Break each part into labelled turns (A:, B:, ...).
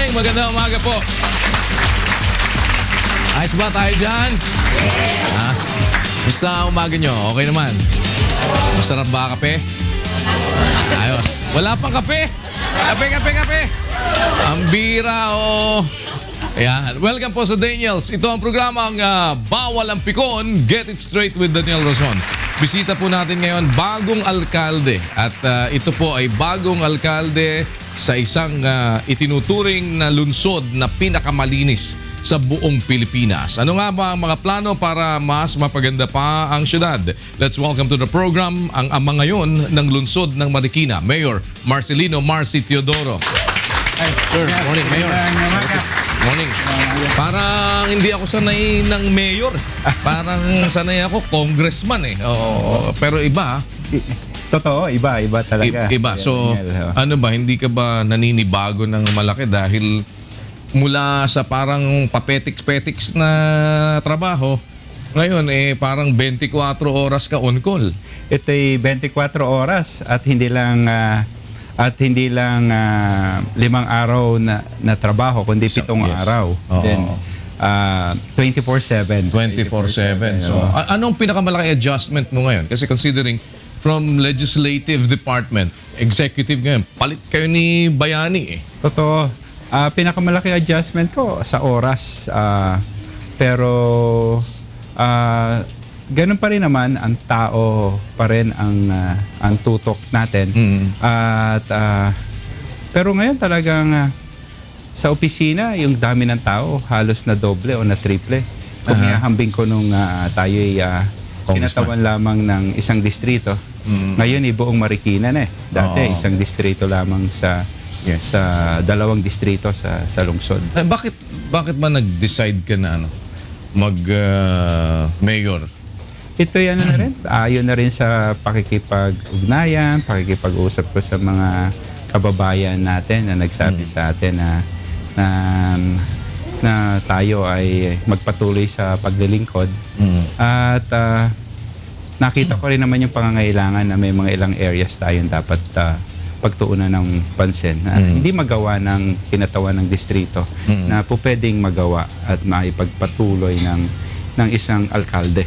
A: morning, magandang umaga po. Ayos ba tayo dyan? Basta umaga nyo, okay naman. Masarap ba kape? Ayos. Wala pang kape. Kape. Ang bira, oh. Ayan. Welcome po sa Daniels. Ito ang programang Bawal ang Pikon, Get It Straight with Daniel Roson. Bisita po natin ngayon, bagong alkalde. At ito po ay bagong alkalde sa isang itinuturing na lungsod na pinakamalinis sa buong Pilipinas. Ano nga ba ang mga plano para mas mapaganda pa ang syudad? Let's welcome to the program ang ama ngayon ng lungsod ng Marikina, Mayor Marcelino Marcy Teodoro. Hi, sir. Morning, Mayor. Morning. Parang hindi ako sanay ng mayor. Parang sanay ako congressman eh. Oo, pero iba.
B: Totoo, iba talaga.
A: Iba. So, ano ba, hindi ka ba naninibago ng malaki dahil mula sa parang papetiks-petiks na trabaho, ngayon parang 24 oras ka on call.
B: Ito ay 24 oras at hindi lang 5 araw na trabaho, kundi 7 araw. Then 24/7.
A: 24/7. So, anong pinakamalaki adjustment mo ngayon? Kasi considering from legislative department, executive ngayon, palit kayo ni Bayani eh.
B: Totoo. Pinakamalaki adjustment ko sa oras. Pero ganun pa rin naman, ang tao pa rin ang tutok natin. Pero ngayon talagang sa opisina, yung dami ng tao, halos na doble o na triple. Kung ihahambing ko nung tayo'y kinatawan lamang ng isang distrito. Ngayon, buong Marikina na eh. Dati, isang distrito lamang sa 2 distrito sa lungsod.
A: Bakit ba nag-decide ka na mag-mayor?
B: Ito yan na rin. Ayon na rin sa pakikipag-ugnayan, pakikipag-usap ko sa mga kababayan natin na nagsabi sa atin na tayo ay magpatuloy sa paglilingkod. At nakita ko rin naman yung pangangailangan na may mga ilang areas tayong dapat pagtuunan ng pansin na hindi magawa ng kinatawan ng distrito na po pwedeng magawa at maipagpatuloy ng isang alkalde.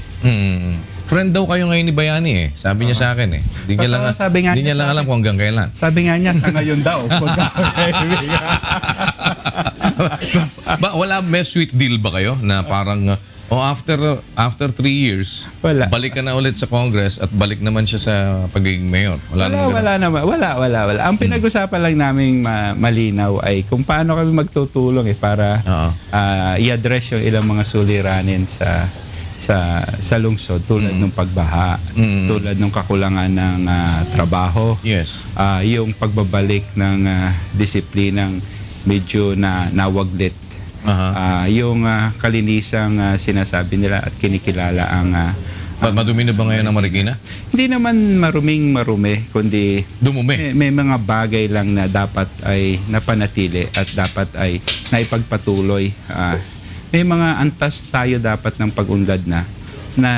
A: Friend daw kayo ngayon ni Bayani eh. Sabi niya sa akin eh. Hindi niya lang alam kung hanggang kailan.
B: Sabi nga niya, sa ngayon daw.
A: Wala, may sweet deal ba kayo na parang after 3 years, balik ka na ulit sa Congress at balik naman siya sa pagiging mayor?
B: Wala naman. Ang pinag-usapan lang naming malinaw ay kung paano kami magtutulong para i-address yung ilang mga suliranin sa lungsod tulad ng pagbaha, tulad ng kakulangan ng trabaho, yung pagbabalik ng disiplinang medyo nawaglit, yung kalinisang sinasabi nila at kinikilala ang
A: madumi na ba ngayon ang Marikina?
B: Hindi naman marumi, kundi
A: dumumi.
B: May mga bagay lang na dapat ay napanatili at dapat ay naipagpatuloy. May mga antas tayo dapat ng pag-unlad na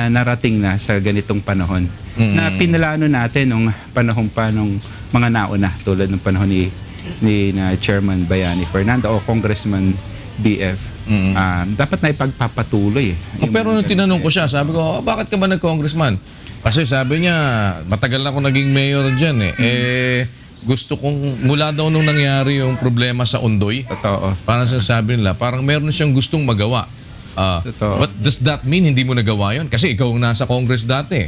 B: narating na sa ganitong panahon. Na pinalano natin nung panahon pa nung mga nauna tulad ng panahon ni Chairman Bayani Fernando o Congressman BF. Dapat na ipagpapatuloy.
A: Pero nung tinanong ko siya, sabi ko, bakit ka ba nag-congressman? Kasi sabi niya, matagal na ako naging mayor dyan eh. Gusto kong, mula daw nung nangyari yung problema sa Ondoy, parang sinasabi nila, parang meron siyang gustong magawa. What does that mean? Hindi mo nagawa yun? Kasi ikaw ang nasa Congress dati.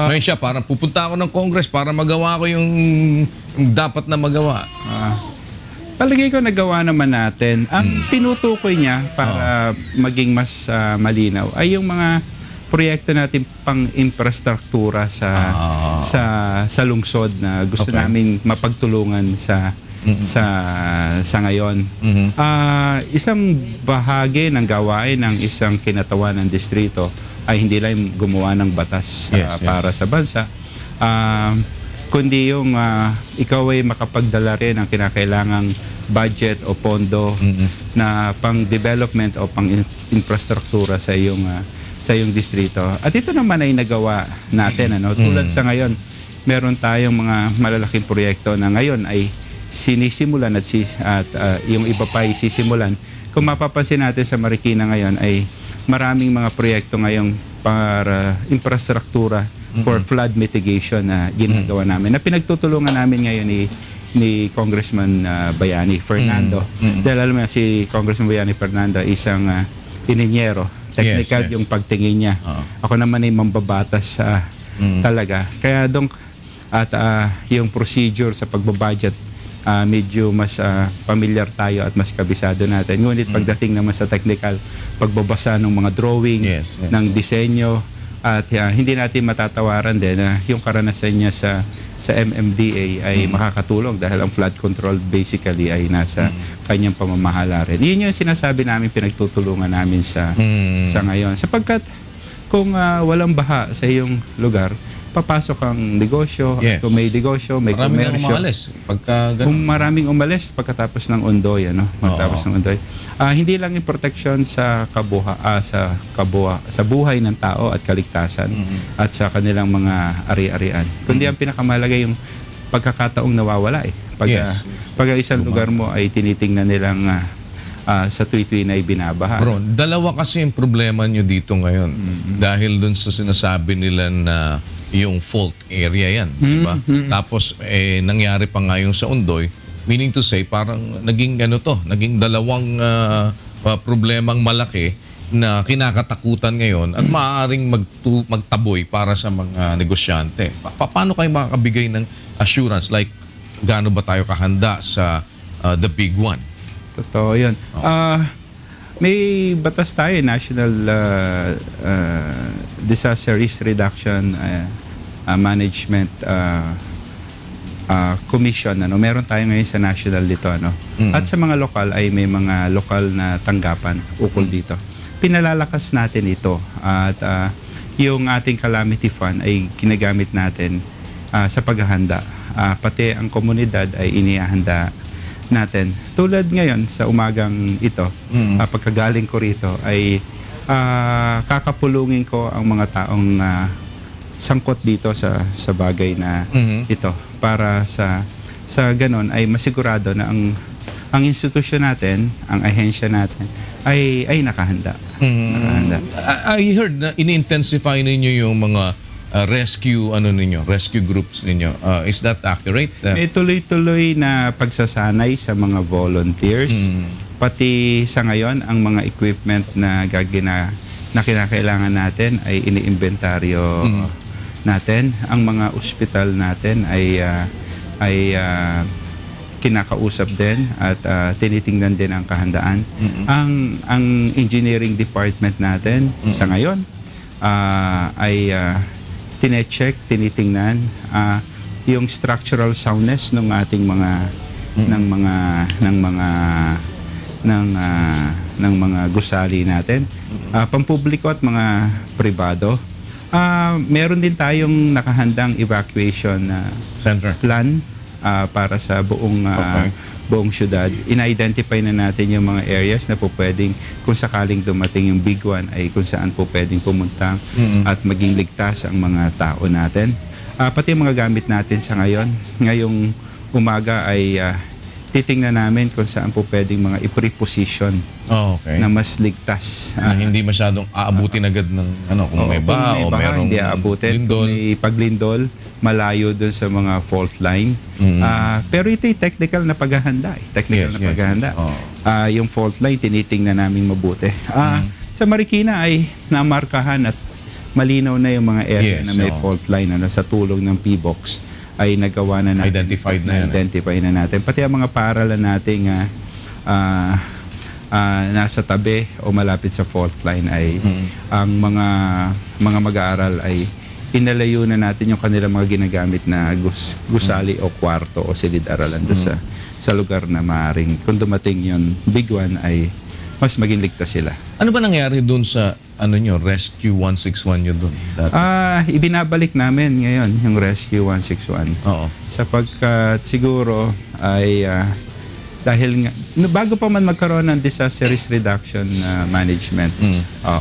A: Ngayon siya, parang pupunta ako ng Congress para magawa ko yung dapat na magawa.
B: Palagay ko nagawa naman natin. Ang tinutukoy niya para maging mas malinaw ay yung mga proyekto natin pang infrastruktura sa lungsod na gusto namin mapagtulungan sa ngayon. Isang bahagi ng gawain ng isang kinatawan ng distrito ay hindi lang gumawa ng batas para sa bansa, kundi yung ikaw ay makapagdala rin ng kinakailangang budget o pondo na pang-development o pang-infrastruktura sa iyong distrito. At ito naman ay nagawa natin. Tulad sa ngayon, meron tayong mga malalaking proyekto na ngayon ay sinisimulan at yung iba pa ay sisimulan. Kung mapapansin natin sa Marikina ngayon ay maraming mga proyekto ngayong para infrastruktura for flood mitigation na ginagawa namin. Na pinagtutulungan namin ngayon ni Congressman Bayani Fernando. Dahil alam mo si Congressman Bayani Fernando isang ininyero. Technical yung pagtingin niya. Ako naman ay mambabatas talaga. Kaya yung procedure sa pagbabudget medyo mas familiar tayo at mas kabisado natin. Ngunit pagdating naman sa technical, pagbabasa ng mga drawing, ng disenyo, at hindi natin matatawaran din na yung karanasan niya sa MMDA ay makakatulong dahil ang flood control basically ay nasa kanyang pamamahala rin. Yun yung sinasabi namin, pinagtutulungan namin sa ngayon. Sapagkat kung walang baha sa iyong lugar, papasok ang negosyo, at kung may negosyo, may
A: maraming
B: komersyo.
A: umalis pagka ganun.
B: Kung maraming umalis pagkatapos ng undoy, pagkatapos ng undoy. Hindi lang yung protection sa sa buhay ng tao at kaligtasan at sa kanilang mga ari-arian. Kundi ang pinakamahalaga yung pagkakataong nawawala Pag isang lugar mo ay tinitingnan nilang sa tuwi-tuwi na ibinabaha.
A: Bro, dalawa kasi yung problema nyo dito ngayon. Dahil dun sa sinasabi nila na yung fault area yan, di ba? Tapos nangyari pa nga yung sa Undoy, meaning to say parang naging dalawang problemang malaki na kinakatakutan ngayon at maaaring magtaboy para sa mga negosyante. Paano kayo makakabigay ng assurance like gaano ba tayo kahanda sa the big one?
B: Totoo yun. May batas tayo, National Disaster Risk Reduction Management Commission. Meron tayo ngayon sa national dito. At sa mga lokal ay may mga lokal na tanggapan ukol dito. Pinalalakas natin ito at yung ating calamity fund ay ginagamit natin sa paghahanda. Pati ang komunidad ay inihahanda natin. Tulad ngayon sa umagang ito, pagkagaling ko rito ay kakapulungin ko ang mga taong sangkot dito sa bagay na ito para sa ganon ay masigurado na ang institusyon natin, ang ahensya natin ay nakahanda. Nakahanda.
A: I heard na ini-intensify ninyo yung mga rescue groups ninyo. Is that accurate?
B: May tuloy-tuloy na pagsasanay sa mga volunteers. Pati sa ngayon, ang mga equipment na kinakailangan natin ay ini-inventaryo natin. Ang mga ospital natin ay kinakausap din at tinitingnan din ang kahandaan. Ang engineering department natin sa ngayon ay tine-check, tinitingnan yung structural soundness ng ating mga ng mga gusali natin. Pampubliko at mga pribado. Meron din tayong nakahandang evacuation
A: center
B: plan para sa buong syudad. In-identify na natin yung mga areas na po pwedeng kung sakaling dumating yung big one ay kung saan po pwedeng pumunta at maging ligtas ang mga tao natin. Pati yung mga gamit natin sa ngayong umaga ay titingnan namin kung saan po pwedeng mga i-preposition na mas ligtas.
A: Na hindi masyadong aabutin agad ng kung may baha o merong
B: hindi aabutin. Kung may paglindol, malayo dun sa mga fault line. Pero ito yung technical na paghahanda. Paghahanda. Yung fault line, tinitingnan namin mabuti. Sa Marikina ay namarkahan at malinaw na yung mga area na may fault line sa tulong ng PBOX ay nagawa na natin. Identify na natin. Pati ang mga paaralan nating nasa tabi o malapit sa fault line ay ang mga mag-aaral ay inalayo na natin yung kanilang mga ginagamit na gusali o kwarto o silid-aralan doon sa lugar na maaaring kung dumating yung big one ay mas maging ligtas sila.
A: Ano ba nangyari doon sa Rescue 161 nyo doon?
B: Ibinabalik namin ngayon yung Rescue 161.
A: Oo.
B: Sapagkat siguro ay dahil nga, bago pa man magkaroon ng disaster risk reduction management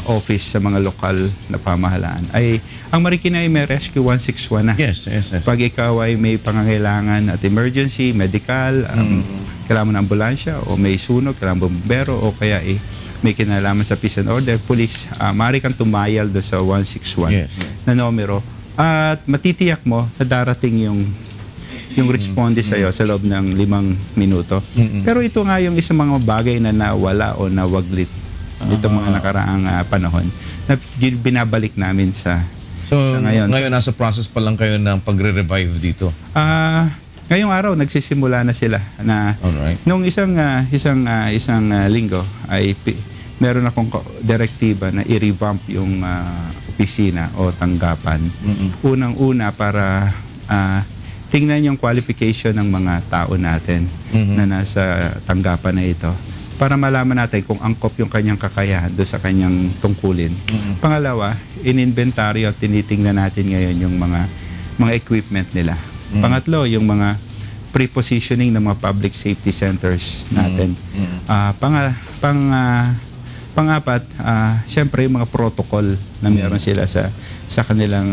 B: office sa mga lokal na pamahalaan, ay ang Marikina ay may Rescue 161 na.
A: Yes.
B: Pag ikaw ay may pangangailangan at emergency, medical, kailangan mo ng ambulansya o may sunog, kailangan bombero o kaya may kinalaman sa peace and order, police, maaari kang tumayal doon sa 161 na numero at matitiyak mo na darating yung responde sa'yo sa loob ng 5 minuto. Pero ito nga yung isang mga bagay na nawala o nawaglit itong mga nakaraang panahon na binabalik namin sa ngayon.
A: Ngayon nasa process pa lang kayo ng pagre-revive dito?
B: Ngayong araw nagsisimula na sila na nung isang linggo ay meron akong direktiba na i-revamp yung opisina o tanggapan. Unang-una para tingnan yung qualification ng mga tao natin na nasa tanggapan na ito para malaman natin kung angkop yung kanyang kakayahan doon sa kanyang tungkulin. Pangalawa, in-inventaryo at tinitingnan natin ngayon yung mga equipment nila. Pangatlo, yung mga pre-positioning ng mga public safety centers natin. Pangapat, syempre yung mga protocol na meron sila sa kanilang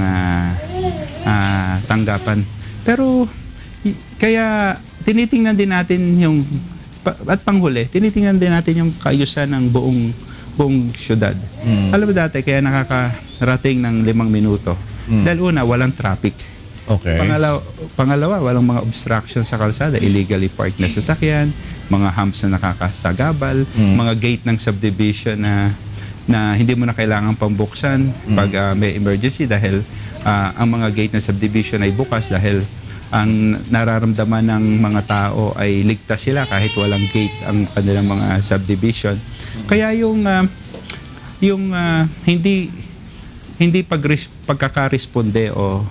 B: tanggapan. Pero kaya tinitingnan din natin yung at panghuli, tinitingnan din natin yung kaayusan ng buong syudad. Alam mo dati kaya nakakarating ng 5 minuto. Dahil una, walang traffic.
A: Okay.
B: Pangalawa, walang mga obstruction sa kalsada, illegally parked na sasakyan, mga humps na nakakasagabal, mga gate ng subdivision na hindi mo na kailangan pambuksan pag may emergency dahil ang mga gate ng subdivision ay bukas dahil ang nararamdaman ng mga tao ay ligtas sila kahit walang gate ang kanilang mga subdivision. Kaya yung hindi pagkakaresponde o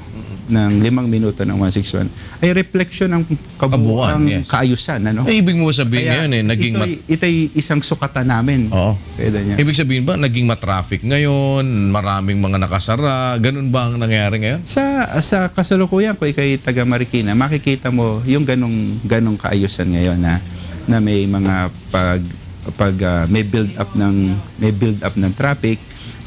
B: ng 5 minuto ng 161 ay refleksyon ng kabuuan kaayusan. Ano?
A: Ibig mo sabihin
B: kaya
A: ngayon naging
B: ito'y isang sukatan namin.
A: Oo. Ibig sabihin ba naging matraffic ngayon, maraming mga nakasara, ganun ba ang nangyayari ngayon?
B: Sa kasalukuyan ko ikay taga Marikina, makikita mo yung ganong kaayusan ngayon na may mga may build up ng traffic.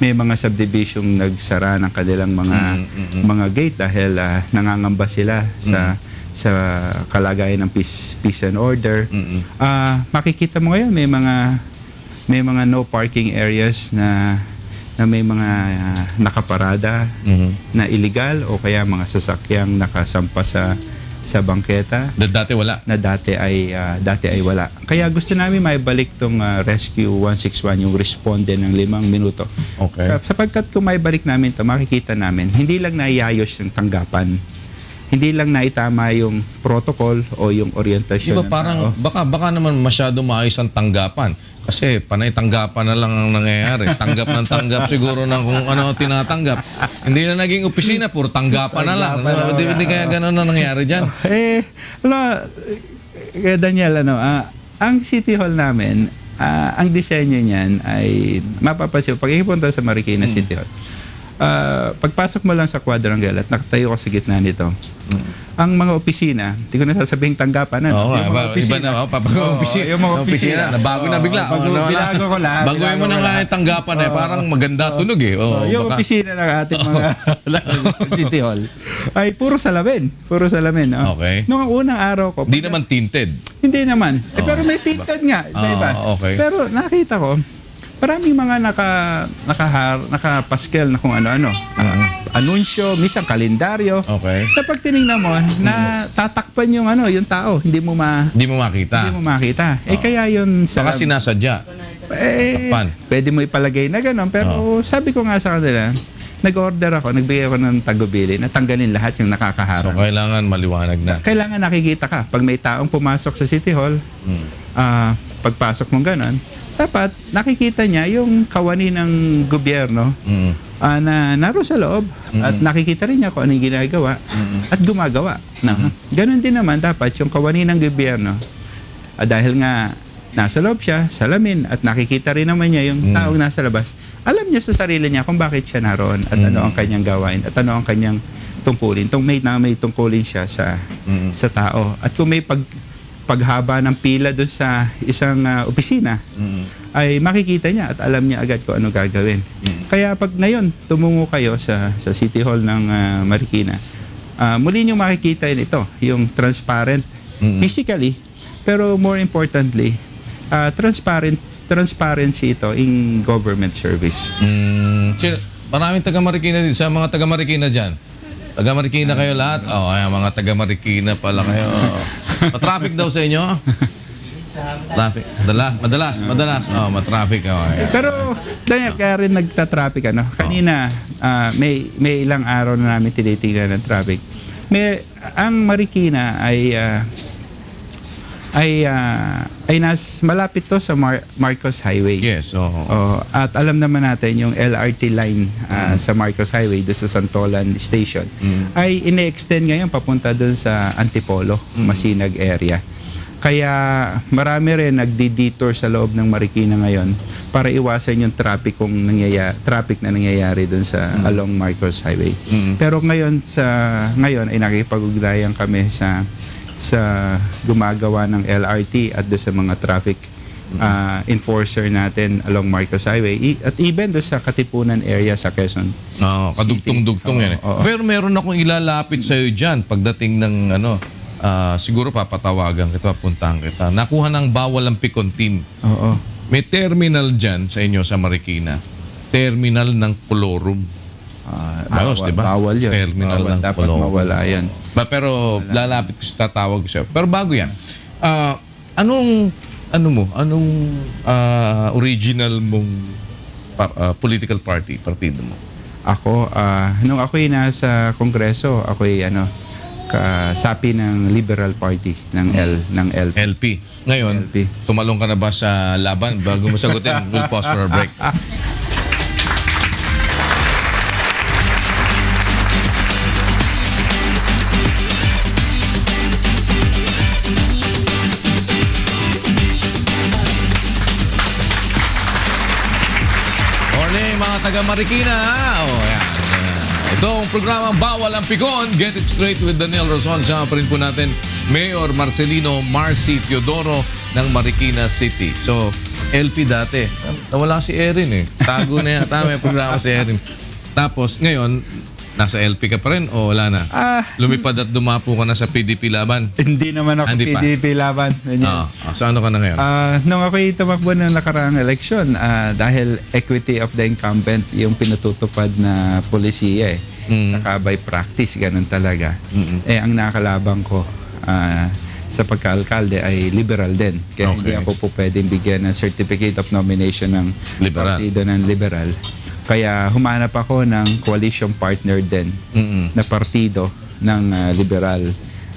B: May mga subdivision nagsara ng kanilang mga gate dahil nangangamba sila sa kalagayan ng peace and order. Makikita mo ngayon may mga no parking areas na may mga nakaparada na illegal o kaya mga sasakyang nakasampa sa bangketa
A: na dati wala.
B: Dati ay wala. Kaya gusto namin maibalik tong Rescue 161 yung responde ng 5 minuto.
A: Okay.
B: Sapagkat kung maibalik namin to, makikita namin hindi lang naiyayos yung tanggapan. Hindi lang naitama yung protocol o yung orientasyon.
A: Diba parang baka naman masyado maayos ang tanggapan. Kasi panay tanggapan na lang ang nangyayari. Tanggap ng tanggap siguro ng kung ano tinatanggap. Hindi na naging opisina, puro tanggapan na lang. Hindi kaya gano'n na nangyayari dyan?
B: Daniel, ang City Hall namin, ang disenyo niyan ay mapapansin. Pag ipunta sa Marikina City Hall, pagpasok mo lang sa quadrangle at nakatayo ka sa gitna nito, ang mga opisina, hindi ko na sasabing tanggapan.
A: Oo, iba na.
B: Yung mga opisina.
A: Nabago na bigla.
B: Binago ko lahat.
A: Baguhin mo na nga yung tanggapan parang maganda tunog eh.
B: Yung opisina ng ating mga City Hall ay puro salamin. Puro salamin.
A: Okay.
B: Noong unang araw ko.
A: Hindi naman tinted.
B: Hindi naman. Pero may tinted nga. Sa iba.
A: Okay.
B: Pero nakita ko, maraming mga nakapaskel na kung ano-ano. Anunsyo, minsan kalendaryo.
A: Okay.
B: Kapag tinignan mo, na tatakpan yung tao, hindi mo makita. Kaya yun sa
A: baka sinasadya.
B: Pwede mo ipalagay na gano'n. Pero sabi ko nga sa kanila, nag-order ako, nagbigay ako ng tagubili na tanggalin lahat yung nakakaharang.
A: So kailangan maliwanag na.
B: Kailangan nakikita ka. Pag may taong pumasok sa City Hall, pagpasok mong gano'n, dapat nakikita niya yung kawani ng gobyerno na naroon sa loob at nakikita rin niya kung ano yung ginagawa at gumagawa. Ganon din naman dapat yung kawani ng gobyerno dahil nga nasa loob siya, salamin at nakikita rin naman niya yung taong nasa labas. Alam niya sa sarili niya kung bakit siya naroon at ano ang kanyang gawain at ano ang kanyang tungkulin. May tungkulin siya sa tao. At kung may paghaba ng pila doon sa isang opisina, ay makikita niya at alam niya agad kung ano gagawin. Kaya pag ngayon tumungo kayo sa City Hall ng Marikina, muli niyong makikita ito, yung transparent physically, pero more importantly, transparency ito in government service.
A: Maraming taga Marikina din. Sa mga taga Marikina dyan, taga Marikina kayo lahat? Ay, mga taga Marikina pala kayo. Matraffic daw sa inyo? Traffic. Madalas. Matraffic.
B: Pero dahil kaya rin nagta-traffic kanina may ilang araw na namin tinitingnan ng traffic. Ang Marikina ay malapit to sa Marcos Highway.
A: Yes,
B: at alam naman natin yung LRT line sa Marcos Highway doon sa Santolan Station ay ine-extend ngayon papunta doon sa Antipolo, Masinag area. Kaya marami rin nagdi-detour sa loob ng Marikina ngayon para iwasan yung traffic na nangyayari doon sa along Marcos Highway. Pero ngayon ay nakipag-ugnayan kami sa gumagawa ng LRT at doon sa mga traffic enforcer natin along Marcos Highway at even doon sa Katipunan area sa Quezon City.
A: Kadugtong-dugtong yan. Pero meron akong ilalapit sa iyo diyan pagdating ng siguro papatawagan kita, puntahan kita. Nakuha ng bawal ang Picon team. May terminal diyan sa inyo sa Marikina. Terminal ng Colorum. Ayos, di ba?
B: Bawal yun.
A: Terminal ng
B: dapat
A: Colorum.
B: mawala yan.
A: Pero lalapit ko sa tatawag ko sa'yo. Pero bago yan, anong original mong political partido mo?
B: Ako, nung ako'y nasa Kongreso, ako'y kasapi ng Liberal Party ng LP.
A: LP. Ngayon,
B: LP.
A: tumalong ka na ba sa laban? Bago mo sagutin, we'll pause for a break. Mga taga Marikina. Yan. Itong programang Bawal ang Pikon. Get it straight with Daniel Roson. Sama pa rin po natin Mayor Marcelino Marcy Teodoro ng Marikina City. So, LP dati. Nawala si Erin Tago na yan. Tama yung programa si Erin. Tapos, ngayon, nasa LP ka pa rin o wala na? Lumipad at dumapo ka na sa PDP laban?
B: Hindi naman ako PDP laban.
A: So ano ka na ngayon?
B: Nung ako'y tumakbo ng nakaraang eleksyon, dahil equity of the incumbent yung pinatutupad na polisiya saka by practice, ganun talaga. Ang nakalabang ko sa pagka-alkalde ay liberal din. Kaya hindi ako po pwedeng bigyan ng certificate of nomination ng partido ng liberal. Kaya humanap ako ng coalition partner din na partido ng liberal.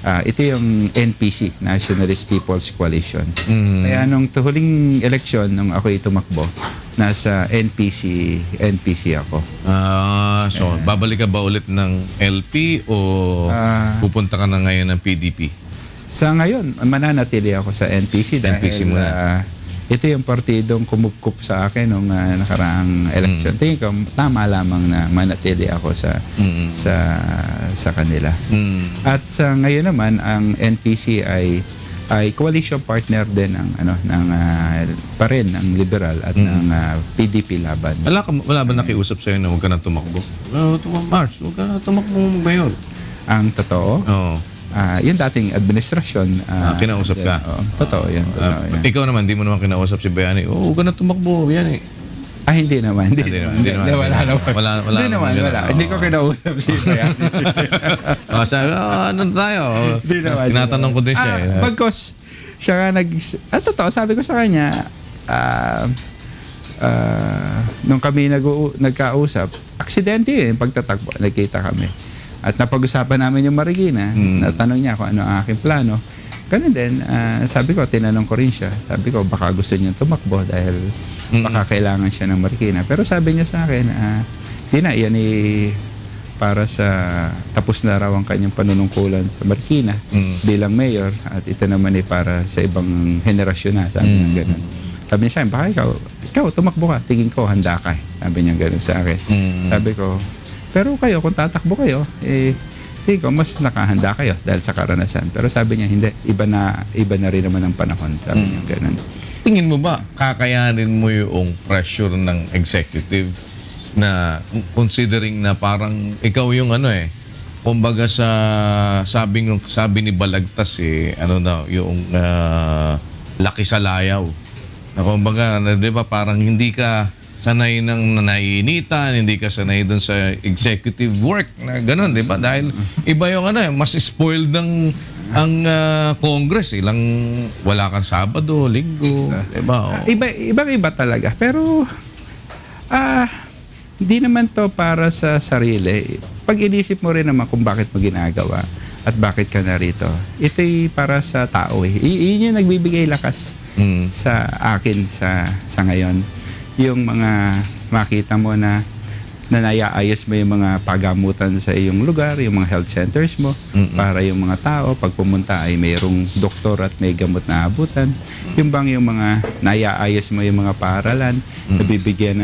B: Ito yung NPC, Nationalist People's Coalition. Kaya nung huling eleksyon, nung ako'y tumakbo, nasa NPC ako.
A: So, babalik ka ba ulit ng LP o pupunta ka na ngayon ng PDP?
B: Sa ngayon, mananatili ako sa NPC dahil ito yung partidong kumupkup sa akin nung nakaraang election. Tingin ko, tama lamang na manatili ako sa kanila. At sa ngayon naman, ang NPC ay coalition partner din pa rin ng liberal at ng PDP laban.
A: Wala ba nakiusap sa'yo na huwag ka na tumakbo? Mars, huwag ka na tumakbo mayor.
B: Ang totoo?
A: Oo.
B: Yung dating administrasyon.
A: Kinausap ka?
B: Totoo yan.
A: Ikaw naman, di mo naman kinausap si Bayani. Huwag ka na tumakbo, Bayani.
B: Hindi naman. Wala. Hindi ko kinausap si Bayani.
A: Sabi, ano tayo? Tinatanong ko din siya.
B: Pagkos, siya nga totoo, sabi ko sa kanya, nung kami nagkausap, aksidente yung pagtatakbo. Nagkita kami. At napag-usapan namin yung Marikina. Natanong niya kung ano ang aking plano. Ganun din, sabi ko, tinanong ko rin siya. Sabi ko, baka gusto niya tumakbo dahil baka kailangan siya ng Marikina. Pero sabi niya sa akin, yan para sa tapos na raw ang kanyang panunungkulan sa Marikina bilang mayor. At ito naman para sa ibang henerasyon na. Sabi niya ganun. Sabi niya sa akin, baka ikaw tumakbo ka. Tingin ko, handa ka. Sabi niya ganun sa akin. Sabi ko, pero kayo, kung tatakbo kayo, tingin ko mas nakahanda kayo dahil sa karanasan. Pero sabi niya, hindi, iba na rin naman ang panahon. Sabi niya, ganun.
A: Tingin mo ba, kakayanin mo yung pressure ng executive na considering na parang ikaw yung kumbaga sabi ni Balagtas yung laki sa layaw. Na kumbaga, di ba, parang hindi ka sanay ng naiinitan, hindi ka sanay dun sa executive work na gano'n, di ba? Dahil iba yung mas spoiled ang Congress. Wala kang Sabado, Linggo, di ba?
B: Ibang-iba talaga. Pero, hindi naman to para sa sarili. Pag inisip mo rin naman kung bakit mo ginagawa at bakit ka narito, ito'y para sa tao eh. Yun yung nagbibigay lakas sa akin sa ngayon. Yung mga makita mo na naiaayos mo yung mga pagamutan sa iyong lugar, yung mga health centers mo, para yung mga tao, pag pumunta ay mayroong doktor at may gamot na abutan. Yung bang yung mga naiaayos mo yung mga paaralan, nabibigyan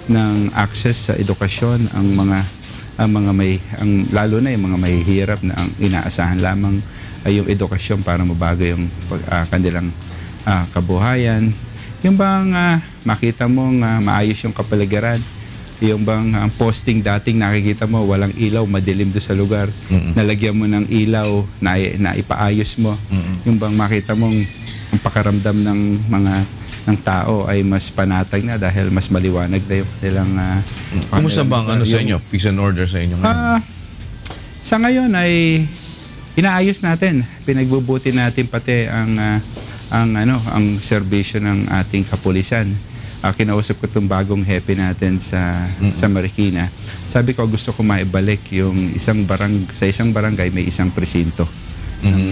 B: ng access sa edukasyon lalo na yung mga mahihirap na ang inaasahan lamang ay yung edukasyon para mabago yung kanilang kabuhayan. Yung bang makita mong maayos yung kapaligiran, yung bang ang posting dating nakikita mo walang ilaw, madilim doon sa lugar, nalagyan mo ng ilaw na ipaayos mo. Yung bang makita mong ang pakaramdam ng tao ay mas panatag na dahil mas maliwanag na yung kanilang
A: Kumusta bang sa inyo? Peace and order sa inyo ngayon?
B: Sa ngayon ay inaayos natin. Pinagbubuti natin pati ang serbisyo ng ating kapulisan. Kinausap ko itong bagong hepe natin sa Marikina. Sabi ko, gusto ko maibalik yung sa isang barangay may isang presinto ng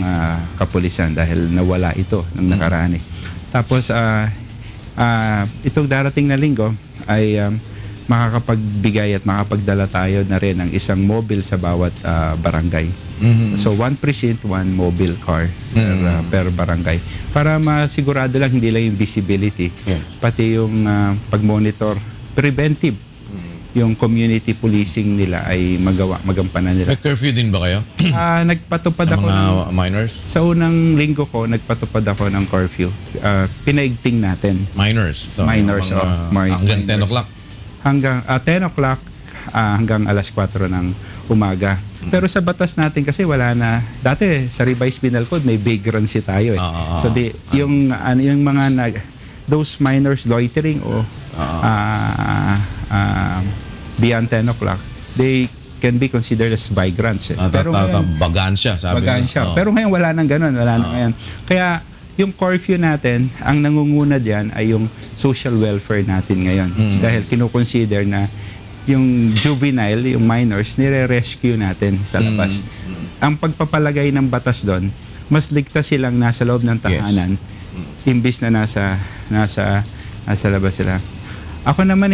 B: kapulisan dahil nawala ito ng nakaraan. Tapos itong darating na linggo ay makakapagbigay at makapagdala tayo na rin ng isang mobile sa bawat barangay. So one precinct, one mobile car per barangay. Para masigurado lang hindi lang yung visibility, pati yung pag-monitor, preventive. Yung community policing nila ay magampanan nila.
A: May curfew din ba kayo?
B: Nagpatupad
A: Sa
B: ako
A: mga minors?
B: Sa unang linggo ko, nagpatupad ako ng curfew. Pinaigting natin.
A: Minors? So,
B: Minors,
A: hanggang 10 o'clock?
B: Hanggang 10 o'clock hanggang alas 4 ng umaga. Pero sa batas natin kasi wala na. Dati sa revised penal code may vagrancy tayo eh. So yung mga those minors loitering o beyond 10 o'clock, they can be considered as vagrants. Pero
A: Bagansya, sabi
B: Bagansya. Pero ngayon wala nang ganun. Wala na ngayon. Kaya yung curfew natin, ang nangunguna diyan ay yung social welfare natin ngayon. Dahil kinukonsider na yung juvenile, yung minors, nire-rescue natin sa labas. Ang pagpapalagay ng batas doon, mas ligtas silang nasa loob ng tahanan imbis na nasa labas sila. Ako naman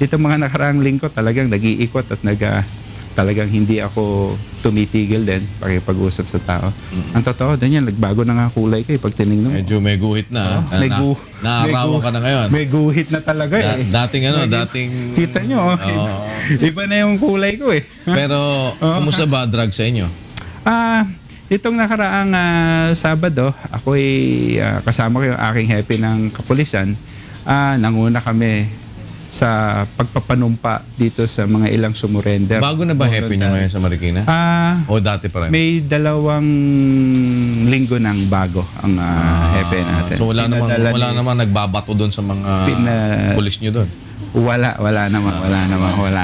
B: dito mga nakaraang linggo talagang nag-iikot at talagang hindi ako tumitigil din pakipag-usap sa tao. Ang totoo, Daniel, nagbago na nga kulay ko pag tinignan mo.
A: Medyo may guhit na. Naarawan ka na ngayon.
B: May guhit na talaga
A: Dating
B: kita nyo, iba na yung kulay ko eh.
A: Pero, kumusta ba drug sa inyo?
B: Itong nakaraang Sabado, ako'y kasama ko yung aking hepe ng kapulisan. Nanguna kami sa pagpapanumpa dito sa mga ilang sumurrender.
A: Bago na ba happy niya ngayon sa Marikina? O dati pa rin?
B: May 2 linggo ng bago ang hepe natin.
A: So wala namang nagbabato doon sa mga pulis nyo doon?
B: Wala naman.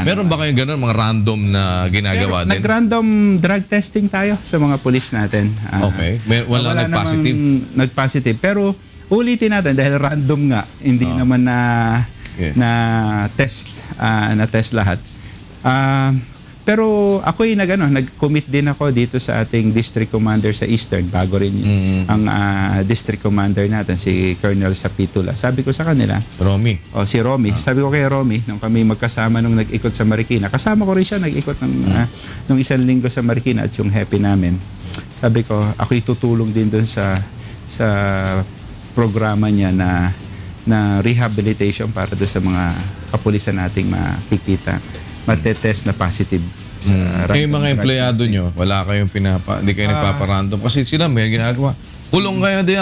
A: Meron ba kayong gano'n, mga random na ginagawa din?
B: Nag-random drug testing tayo sa mga pulis natin.
A: Okay. Wala nag-positive?
B: Nag-positive. Pero ulitin natin dahil random nga. Hindi naman na test lahat. Pero ako'y nag-commit din ako dito sa ating district commander sa Eastern, bago rin ang district commander natin, si Colonel Sapitula. Sabi ko sa kanila, si Romy. Sabi ko kay Romy, nung kami magkasama nung nag-ikot sa Marikina, kasama ko rin siya nag-ikot nung 1 linggo sa Marikina at yung happy namin. Sabi ko, ako'y tutulong din doon sa programa niya na rehabilitation para doon sa mga kapulisan nating makikita, matetest na positive
A: Yung mga empleyado nyo, wala kayong hindi kayo nagpaparandom. Kasi sila may ginagawa. Kulong kayo din.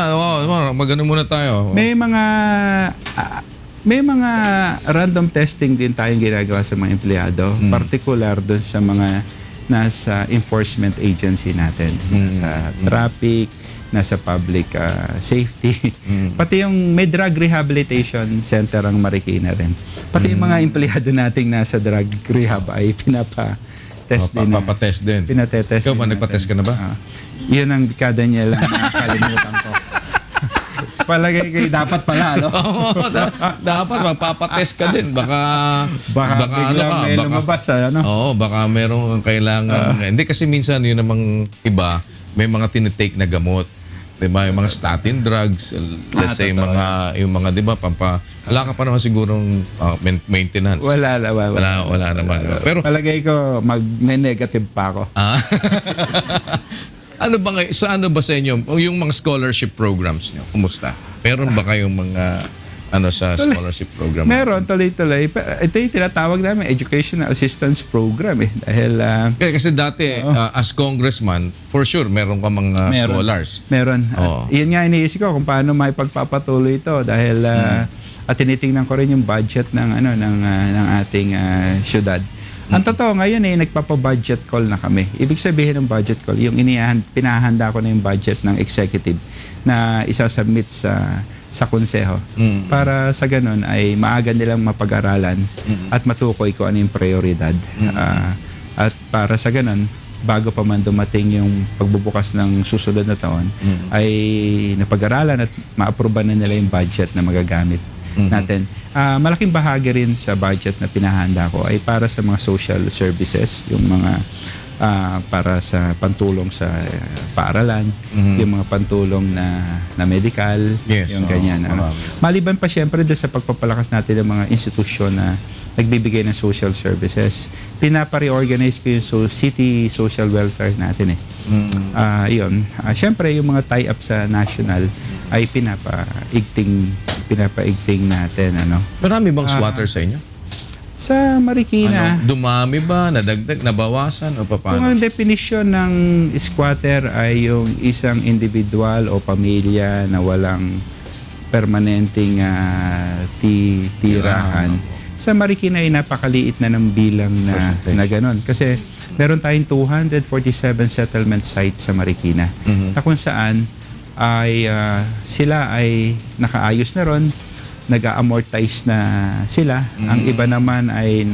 A: Magano muna tayo.
B: May mga random testing din tayong ginagawa sa mga empleyado, particular doon sa mga nasa enforcement agency natin, sa traffic, nasa public safety. Pati yung may drug rehabilitation center ang Marikina rin. Pati yung mga empleyado nating nasa drug rehab ay pinapa-test din.
A: Papatest din.
B: Pinatetest.
A: Ikaw ba, nagpa-test ka na ba?
B: Yun ang kada niya lang nakakalimutan ko. Palagay kayo, dapat pala, no?
A: Oo, dapat magpapatest ka din. Baka
B: biglang may lumabas, ano?
A: Oo, baka merong kailangan. Hindi kasi minsan yun namang iba, may mga tinitake na gamot. Diba? Yung mga statin drugs, let's say yung mga diba, wala ka pa naman sigurong maintenance.
B: Wala
A: naman. Pero
B: palagay ko, mag-negative pa ako.
A: Ano ba sa inyo yung mga scholarship programs niyo? Kumusta? Meron ba kayong mga sa scholarship program?
B: Meron, tuloy-tuloy. Ito yung tinatawag namin Educational Assistance Program dahil
A: kasi dati as congressman, for sure meron ka mga scholars.
B: Meron. Iyan nga iniisip ko kung paano maipagpapatuloy ito dahil at tinitingnan ko rin yung budget ng ng ating syudad. Ang totoo ngayon nagpapa-budget call na kami. Ibig sabihin ng budget call, yung pinahanda ko na yung budget ng executive na isasubmit sa konseho para sa ganun ay maaga nilang mapag-aralan at matukoy kung ano yung prioridad. At para sa ganun, bago pa man dumating yung pagbubukas ng susunod na taon, ay napag-aralan at ma-aproban na nila yung budget na magagamit natin. Malaking bahagi rin sa budget na pinahanda ko ay para sa mga social services, yung mga para sa pantulong sa paaralan, yung mga pantulong na medical, yung ganyan. Maliban pa siyempre doon sa pagpapalakas natin ng mga institusyon na nagbibigay ng social services, pinapa-reorganize ko yung city social welfare natin yun. Siyempre yung mga tie-up sa national ay pinapaigting natin.
A: Marami bang squatter sa inyo?
B: Sa Marikina.
A: Dumami ba? Nadagdag? Nabawasan? O paano?
B: Kung ang definisyon ng squatter ay yung isang individual o pamilya na walang permanenteng tirahan. Sa Marikina ay napakaliit na ng bilang na ganon. Kasi meron tayong 247 settlement sites sa Marikina. Na kung saan ay sila ay nakaayos na ron, nag-amortize na sila. Ang iba naman ay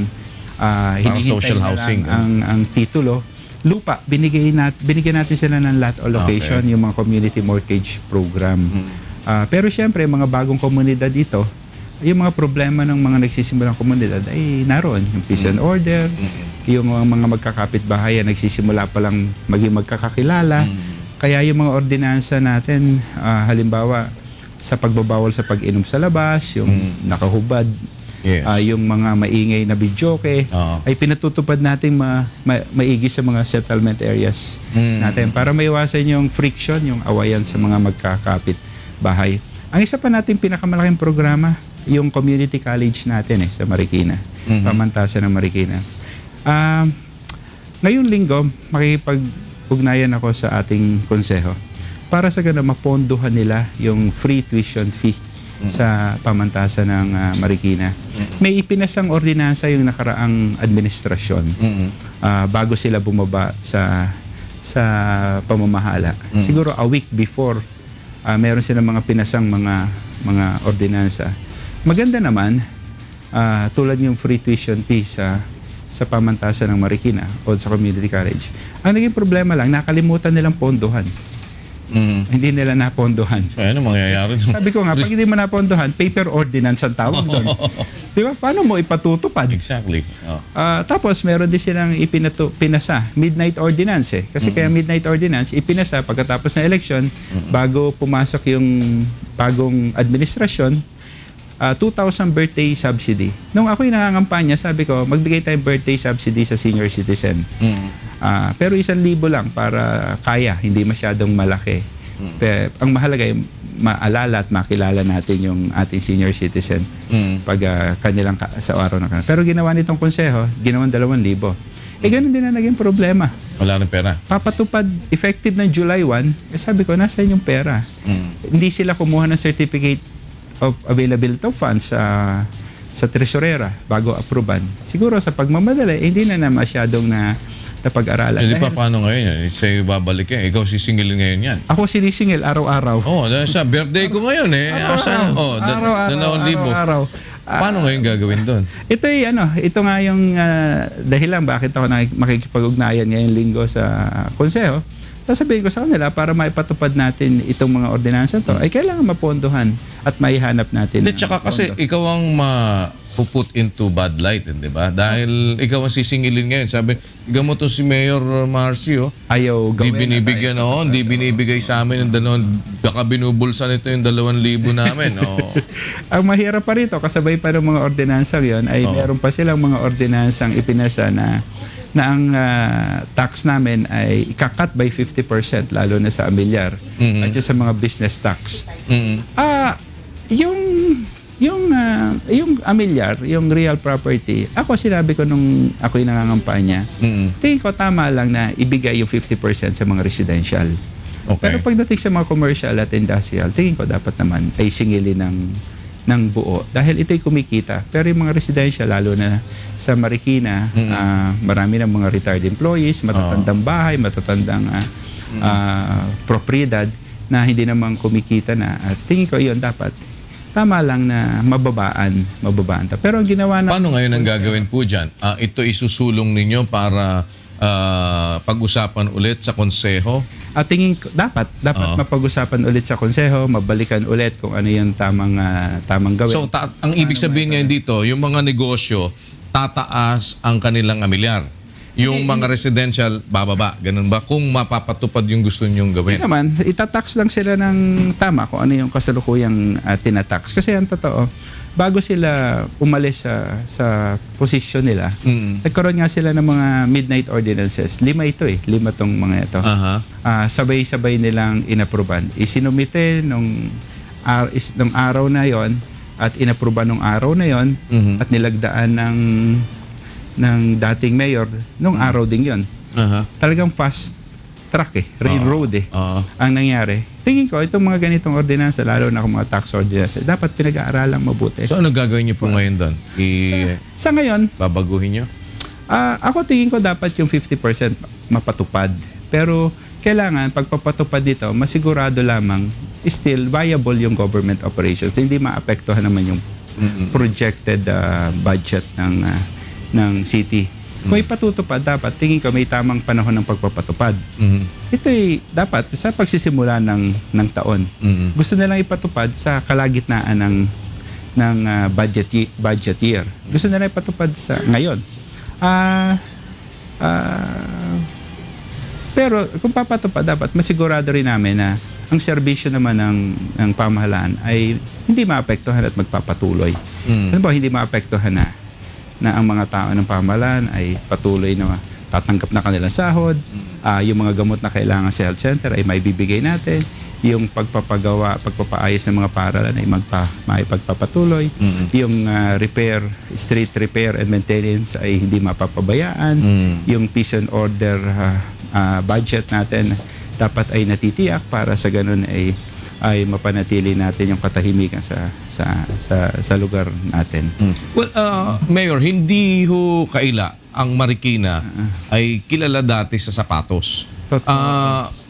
B: hinihintay
A: social housing,
B: ang titulo. Lupa, binigyan natin sila ng lot allocation, yung mga community mortgage program. Pero syempre, mga bagong komunidad ito, yung mga problema ng mga nagsisimulang komunidad ay naroon. Yung peace and order, yung mga magkakapitbahay nagsisimula pa lang maging magkakakilala. Kaya yung mga ordinansa natin, halimbawa, sa pagbabawal sa pag-inom sa labas, yung nakahubad, yung mga maingay na bidyoke, ay pinatutupad natin maigi sa mga settlement areas natin para maiwasan yung friction, yung awayan sa mga magkakapit bahay. Ang isa pa natin pinakamalaking programa, yung community college natin sa Marikina, pamantasan ng Marikina. Ngayong linggo, makikipag-ugnayan ako sa ating konseho para sa ganun mapondohan nila yung free tuition fee sa pamantasan ng Marikina. May ipinasang ordinansa yung nakaraang administrasyon bago sila bumaba sa pamamahala. Siguro a week before, meron silang mga pinasang mga ordinansa. Maganda naman, tulad yung free tuition fee sa pamantasan ng Marikina o sa community college. Ang naging problema lang, nakalimutan nilang pondohan. Hindi nila napondohan.
A: So, ano mangyayari?
B: Sabi ko nga, pag hindi mo napondohan, paper ordinance ang tawag doon. Di ba? Paano mo ipatutupad?
A: Exactly.
B: Tapos, meron din silang pinasa, midnight ordinance Kasi kaya midnight ordinance, ipinasa pagkatapos ng election, bago pumasok yung bagong administrasyon, 2,000 birthday subsidy. Nung ako'y nangangampanya, sabi ko, magbigay tayong birthday subsidy sa senior citizen. Pero 1,000 lang para kaya, hindi masyadong malaki. Pero, ang mahalaga ay maalala at makilala natin yung ating senior citizen pag kanilang sa araw na kanila. Pero ginawa nitong konseho, ginawang 2,000. Ganun din na naging problema.
A: Wala ng pera.
B: Papatupad, effective ng July 1, sabi ko, nasa yung pera? Hindi sila kumuha ng certificate of availability of funds sa tresurera bago aproban. Siguro sa pagmamadali, hindi na masyadong napag-aralan.
A: Hindi pa paano ngayon yan? Sa'yo babalik yan. Ikaw sisingilin ngayon yan.
B: Ako sinisingil araw-araw.
A: Dahil sa birthday ko ngayon
B: Araw-araw.
A: Paano ngayon gagawin doon?
B: Ito nga yung dahilan bakit ako makikipag-ugnayan ngayong linggo sa konseho. Sasabihin ko sa kanila para maipatupad natin itong mga ordinansa to ay kailangan mapondohan at maihanap natin.
A: Hindi, tsaka kasi ikaw ang put into bad light, di ba? Dahil ikaw ang sisingilin ngayon. Sabi, tignan mo to si Mayor Marcio.
B: Ayaw gawin.
A: Hindi binibigay sa amin ng dalawang, baka binubulsan ito yung 2,000 namin.
B: Ang mahirap pa rito, kasabay pa ng mga ordinansang yon ay meron pa silang mga ordinansang ipinasa na ang tax namin ay ikakat by 50% lalo na sa amilyar at sa mga business tax. Yung amilyar, yung real property, ako sinabi ko nung ako'y nangangampanya, tingin ko tama lang na ibigay yung 50% sa mga residential.
A: Okay.
B: Pero pagdating sa mga commercial at industrial, tingin ko dapat naman ay singilin ng buo dahil ito'y kumikita. Pero yung mga residential, lalo na sa Marikina, marami ng mga retired employees, matatandang bahay, matatandang propriedad na hindi naman kumikita na. At tingin ko yun dapat tama lang na mababaan. Pero ang ginawa na...
A: Paano ngayon ang gagawin po dyan? Ito isusulong ninyo para pag-usapan ulit sa konseho?
B: Tingin ko, dapat mapag-usapan ulit sa konseho, mabalikan ulit kung ano yung tamang gawin.
A: So, ang ibig sabihin ngayon dito, yung mga negosyo, tataas ang kanilang amilyar. Yung mga residential, bababa. Ganun ba? Kung mapapatupad yung gusto nyong gawin.
B: Hindi naman, itatax lang sila ng tama kung ano yung kasalukuyang tinatax. Kasi ang totoo, bago sila umalis sa posisyon nila, nagkaroon nga sila ng mga midnight ordinances. 5 ito 5 tong mga ito. Sabay-sabay nilang inaproban. Isinumite nung araw na yon at inaproban nung araw na yon at nilagdaan ng dating mayor nung araw din yon. Talagang fast track railroad ang nangyari. Tingin ko itong mga ganitong ordinansa, lalo na kung mga tax ordinansa, dapat pinag-aaralan mabuti.
A: So ano gagawin niyo po ngayon doon?
B: Sa ngayon,
A: babaguhin niyo?
B: Ako tingin ko dapat yung 50% mapatupad. Pero kailangan pagpapatupad dito, masigurado lamang still viable yung government operations. Hindi maapektuhan naman yung projected budget ng city. Kung ipatutupad, dapat tingin ko may tamang panahon ng pagpapatupad. Ito'y dapat sa pagsisimula ng taon. Gusto nilang ipatupad sa kalagitnaan ng budget year. Gusto nilang ipatupad sa ngayon. Pero kung papatupad, dapat masigurado rin namin na ang serbisyo naman ng pamahalaan ay hindi maapektuhan at magpapatuloy. Ano ba, hindi maapektuhan na ang mga tao ng pamahalaan ay patuloy na tatanggap na kanilang sahod, yung mga gamot na kailangan sa health center ay maibibigay natin, yung pagpapaayos ng mga paaralan ay maipagpapatuloy, yung street repair and maintenance ay hindi mapapabayaan, yung peace and order budget natin dapat ay natitiyak para sa ganun ay mapanatili natin yung katahimikan sa lugar natin.
A: Well, Mayor, hindi ho kaila ang Marikina ay kilala dati sa sapatos.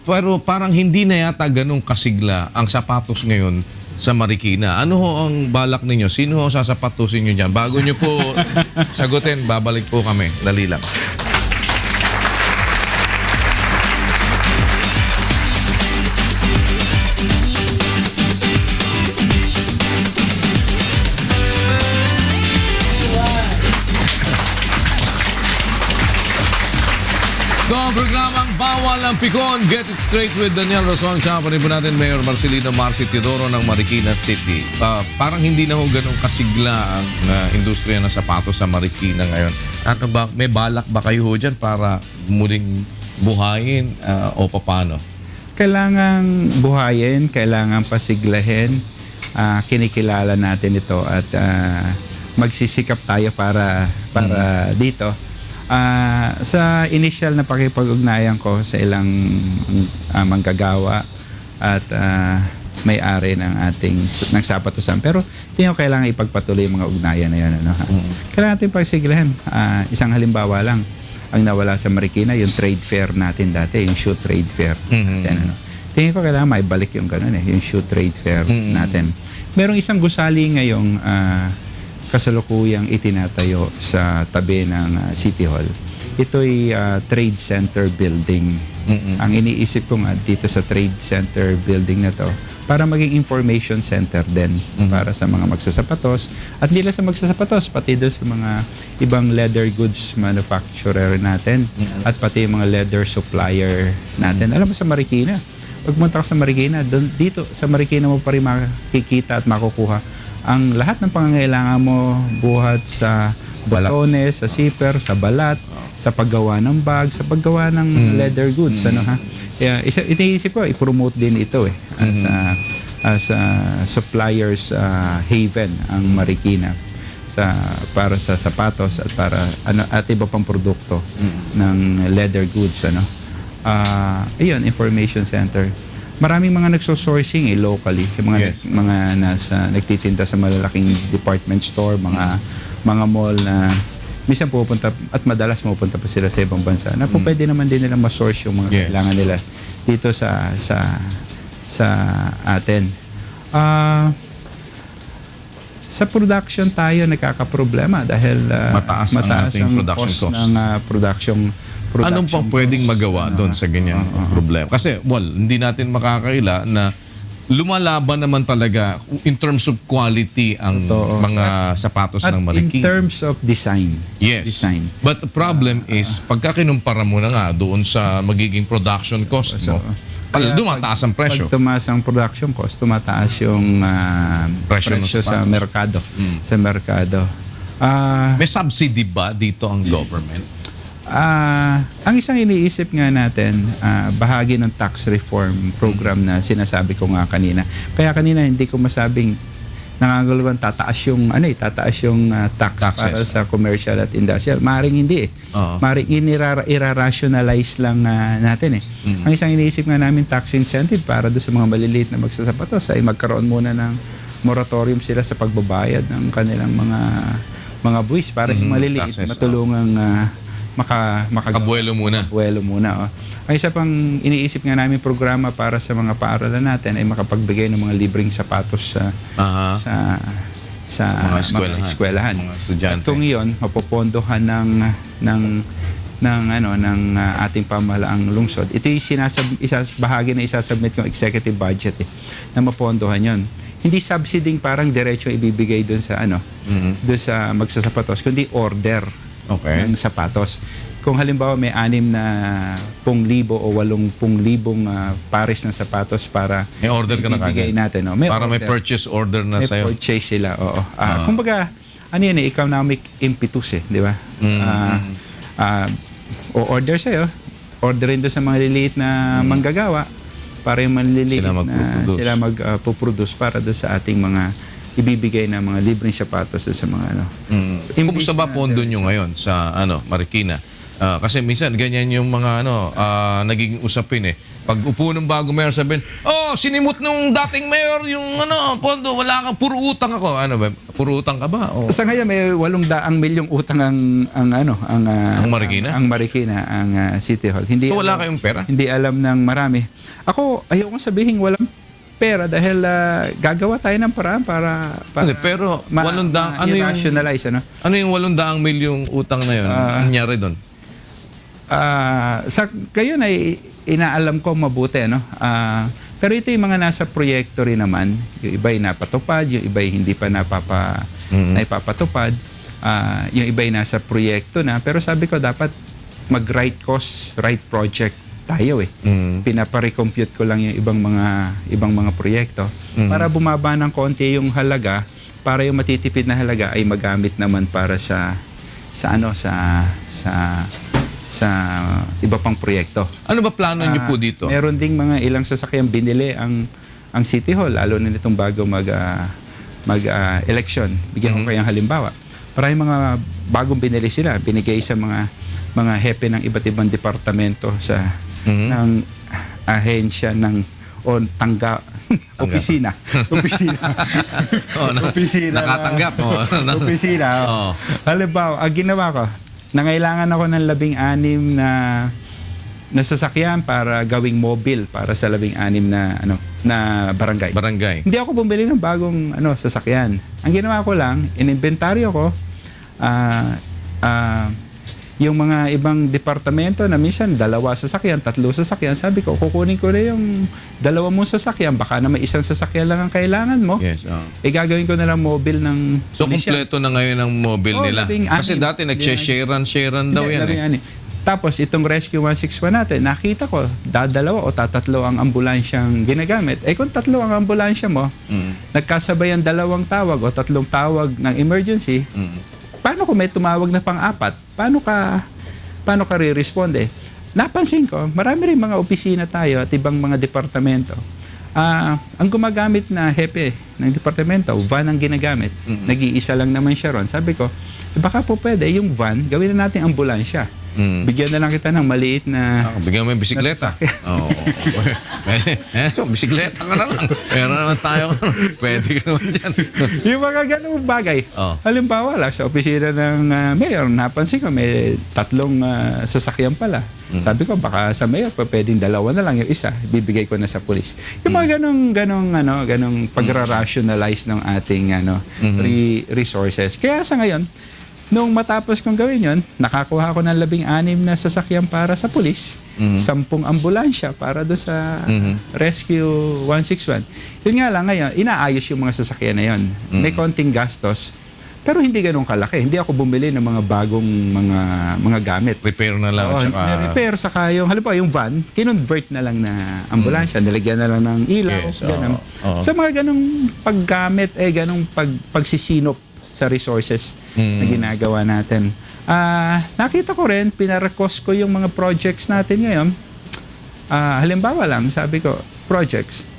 A: Pero parang hindi na yata ganun kasigla ang sapatos ngayon sa Marikina. Ano ho ang balak ninyo? Sino ho sasapatusin nyo dyan? Bago nyo po sagutin, babalik po kami. Dali lang. Ito ang programang Bawal ang Pikon. Get it straight with Daniel Rason. Kasama po natin Mayor Marcelino Marci Teodoro ng Marikina City. Parang hindi na ho ganun kasigla ang industriya ng sapatos sa Marikina ngayon. Ano ba, may balak ba kayo ho dyan para muling buhayin o paano?
B: Kailangan buhayin, kailangan pasiglahin. Kinikilala natin ito at magsisikap tayo para dito. Sa initial na pakipag-ugnayan ko sa ilang manggagawa at may-ari ng ating ng Sapatusan. Pero tingin ko kailangan ipagpatuloy yung mga ugnayan na yun. Ano, ha? Kailangan natin pagsigilahan. Isang halimbawa lang, ang nawala sa Marikina, yung trade fair natin dati, yung shoe trade fair. Natin, ano. Tingin ko kailangan maibalik yung ganun yung shoe trade fair natin. Merong isang gusali ngayong kasalukuyang itinatayo sa tabi ng City Hall. Ito'y trade center building. Ang iniisip ko nga dito sa trade center building na to, para maging information center din para sa mga magsasapatos at hindi lang sa magsasapatos, pati doon sa mga ibang leather goods manufacturer natin at pati yung mga leather supplier natin. Alam mo sa Marikina, pagpunta ka sa Marikina, dito sa Marikina mo pa rin makikita at makukuha ang lahat ng pangangailangan mo buhat sa botones, sa zipper, sa balat, sa paggawa ng bag, sa paggawa ng leather goods. Ano ha? Kaya iniisip ko, i-promote din ito as a suppliers haven ang Marikina para sa sapatos at para at iba pang produkto ng leather goods. Ayun, information center. Maraming mga nagso-sourcing locally, yung mga nasa nagtitinda sa malalaking department store, mga mall na minsan pupunta at madalas pupunta pa sila sa ibang bansa na pwede naman din nila ma-source yung mga kailangan nila dito sa atin. Sa production tayo nagkakaproblema dahil mataas ang cost ng production.
A: Anong pang pwedeng magawa doon sa ganyang problema? Kasi, hindi natin makakaila na lumalaban naman talaga in terms of quality ang mga sapatos ng Marikina.
B: In terms of design.
A: Yes.
B: Design.
A: But the problem is, pagka kinumpara mo na nga doon sa magiging production cost mo, dumataas ang presyo.
B: Pag tumaas ang production cost, tumataas yung presyo sa merkado. Sa merkado.
A: May subsidy ba dito ang government?
B: Ang isang iniisip nga natin, bahagi ng tax reform program na sinasabi ko nga kanina. Kaya kanina hindi ko masabing nangangalawan tataas yung tax para sa commercial at industrial. Maring hindi Maring irarationalize lang natin Ang isang iniisip nga namin tax incentive para do sa mga maliliit na magsasapatos ay magkaroon muna ng moratorium sila sa pagbabayad ng kanilang mga buwis para yung maliliit matulungang
A: makabuelo muna.
B: Ang isa pang iniisip nga namin programa para sa mga paaralan natin ay makapagbigay ng mga libreng sapatos sa mga eskwelahan.
A: Mga estudyante.
B: At kung iyon, mapopondohan ng ating pamahalaang lungsod. Ito yung bahagi na isasubmit yung executive budget na mapondohan yon. Hindi subsiding parang diretso ibibigay doon sa doon sa magsasapatos, kundi order ng sapatos. Kung halimbawa may 6,000 o 80,000 pares ng sapatos para
A: may order ka na kagad
B: natin.
A: Para may purchase order na sa'yo.
B: May purchase sila, kumbaga, economic impetus di ba? O order sa'yo, orderin doon sa mga liliit na manggagawa para yung maliliit sila magpuproduce para doon sa ating mga ibibigay na mga libreng sapatos sa mga
A: Kumusta ba pondo nyo ngayon sa Marikina? Kasi minsan ganyan yung mga nagiging usapin Pag upo ng bago mayor sabihin, sinimot nung dating mayor yung pondo, wala kang puro utang ako. Puro utang ka ba?
B: Sa ngayon may 800 milyong utang ang
A: Marikina?
B: Ang Marikina, ang City Hall. Hindi
A: so wala kayong pera?
B: Hindi alam ng marami. Ako ayaw kong sabihin walang pera dahil gagawa tayo ng paraan para
A: pero 800
B: i-rationalize
A: ano yung 800 milyong utang na yun? Nangyari doon?
B: Kayo na inaalam ko mabuti pero ito yung mga nasa proyekto rin naman. Yung iba ay napatupad, yung iba ay hindi pa naipapatupad, yung iba ay nasa proyekto na, pero sabi ko dapat mag-right cost, right project tayo Pinapa-recompute ko lang yung ibang mga proyekto para bumaba ng konti yung halaga, para yung matitipid na halaga ay magamit naman para sa iba pang proyekto.
A: Ano ba plano niyo po dito?
B: Meron ding mga ilang sasakyan binili ang City Hall, lalo na nitong bago mag-election. Bigyan ko kayang halimbawa. Maraming mga bagong binili sila, binigay sa mga mga hepe ng iba't ibang departamento sa ng ahensya ng o opisina. Opisina.
A: Nakatanggap.
B: Opisina.
A: Oo.
B: Halimbawa, ang ginawa ko, nangailangan ako ng 16 na sasakyan para gawing mobile para sa 16 na barangay.
A: Barangay.
B: Hindi ako bumili ng bagong sasakyan. Ang ginawa ko lang, ininventaryo ko yung mga ibang departamento na minsan 2 sasakyan, 3 sasakyan. Sabi ko, kukunin ko na yung 2 mong sasakyan. Baka na may 1 sasakyan lang ang kailangan mo.
A: Yes.
B: Gagawin ko na lang mobile ng
A: So, kumpleto na ngayon ang mobile nila. Kasi dati nag-sharean daw yan.
B: Tapos itong Rescue 161 natin, nakita ko, 2 o 3 ang ambulansyang ginagamit. Kung 3 ang ambulansya mo, nagkasabayan 2 tawag o 3 tawag ng emergency, paano kung may tumawag na pang-4? Paano ka re-responde? Napansin ko, marami rin mga opisina tayo at ibang mga departamento. Ang gumagamit na hepe ng departamento, van ang ginagamit. Nag-iisa lang naman siya ron. Sabi ko, baka po pwede yung van, gawin na natin ambulansya. Bigyan na lang kita ng maliit na...
A: bigyan mo yung bisikleta. So, bisikleta ka na lang. Meron naman tayo. Pwede ka naman dyan.
B: Yung mga ganung bagay. Halimbawa lang, sa opisina ng mayor, napansin ko may 3 sasakyan pala. Sabi ko, baka sa mayor, pwedeng 2 na lang, yung isa, bibigay ko na sa pulis. Yung mga ganong pagra-rationalize ng ating resources. Kaya sa ngayon, nung matapos kong gawin yon, nakakuha ko ng 16 na sasakyan para sa pulis, 10 ambulansya para do sa Rescue 161. Yun nga lang ngayon, inaayos yung mga sasakyan na yon. May konting gastos, pero hindi ganun kalaki. Hindi ako bumili ng mga bagong mga gamit.
A: Repair na lang.
B: Repair, saka yung, halimbawa yung van, kinonvert na lang na ambulansya, nilagyan na lang ng ilaw.
A: Yes,
B: Sa mga ganung paggamit, ganung pagsisinop sa resources na ginagawa natin. Nakita ko rin, pinarecost ko yung mga projects natin ngayon. Halimbawa lang, sabi ko, projects.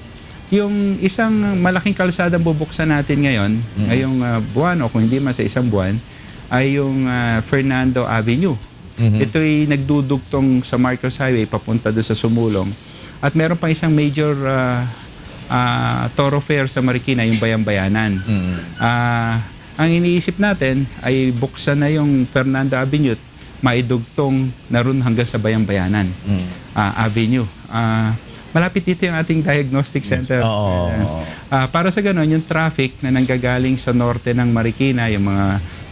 B: Yung isang malaking kalsadang bubuksan natin ngayon, ngayong buwan o kung hindi man sa isang buwan, ay yung Fernando Avenue. Ito'y nagdudugtong sa Marcos Highway papunta doon sa Sumulong. At meron pang isang major thoroughfare sa Marikina, yung Bayan-Bayanan. Ang iniisip natin ay buksan na yung Fernando Avenue, maidugtong na ron hanggang sa Bayan-Bayanan Avenue. Malapit dito yung ating diagnostic center. Para sa ganon, yung traffic na nanggagaling sa norte ng Marikina, yung mga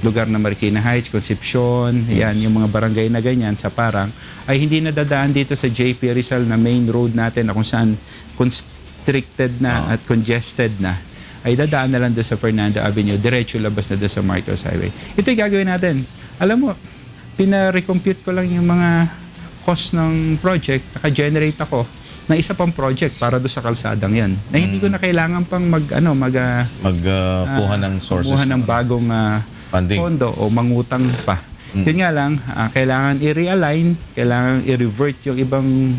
B: lugar na Marikina Heights, Concepcion, yan, yung mga barangay na ganyan sa Parang, ay hindi nadadaan dito sa JP Rizal na main road natin na kung saan constricted na at congested na, ay dadaan na lang doon sa Fernando Avenue, diretso labas na doon sa Marcos Highway. Ito'y gagawin natin. Alam mo, pina-recompute ko lang yung mga cost ng project, naka-generate ako na isa pang project para doon sa kalsadang yan. Na hindi ko na kailangan pang
A: magkuha ng sources.
B: Magkuha ng bagong pondo o mangutang pa. Yun nga lang, kailangan i-realign, kailangan i-revert yung ibang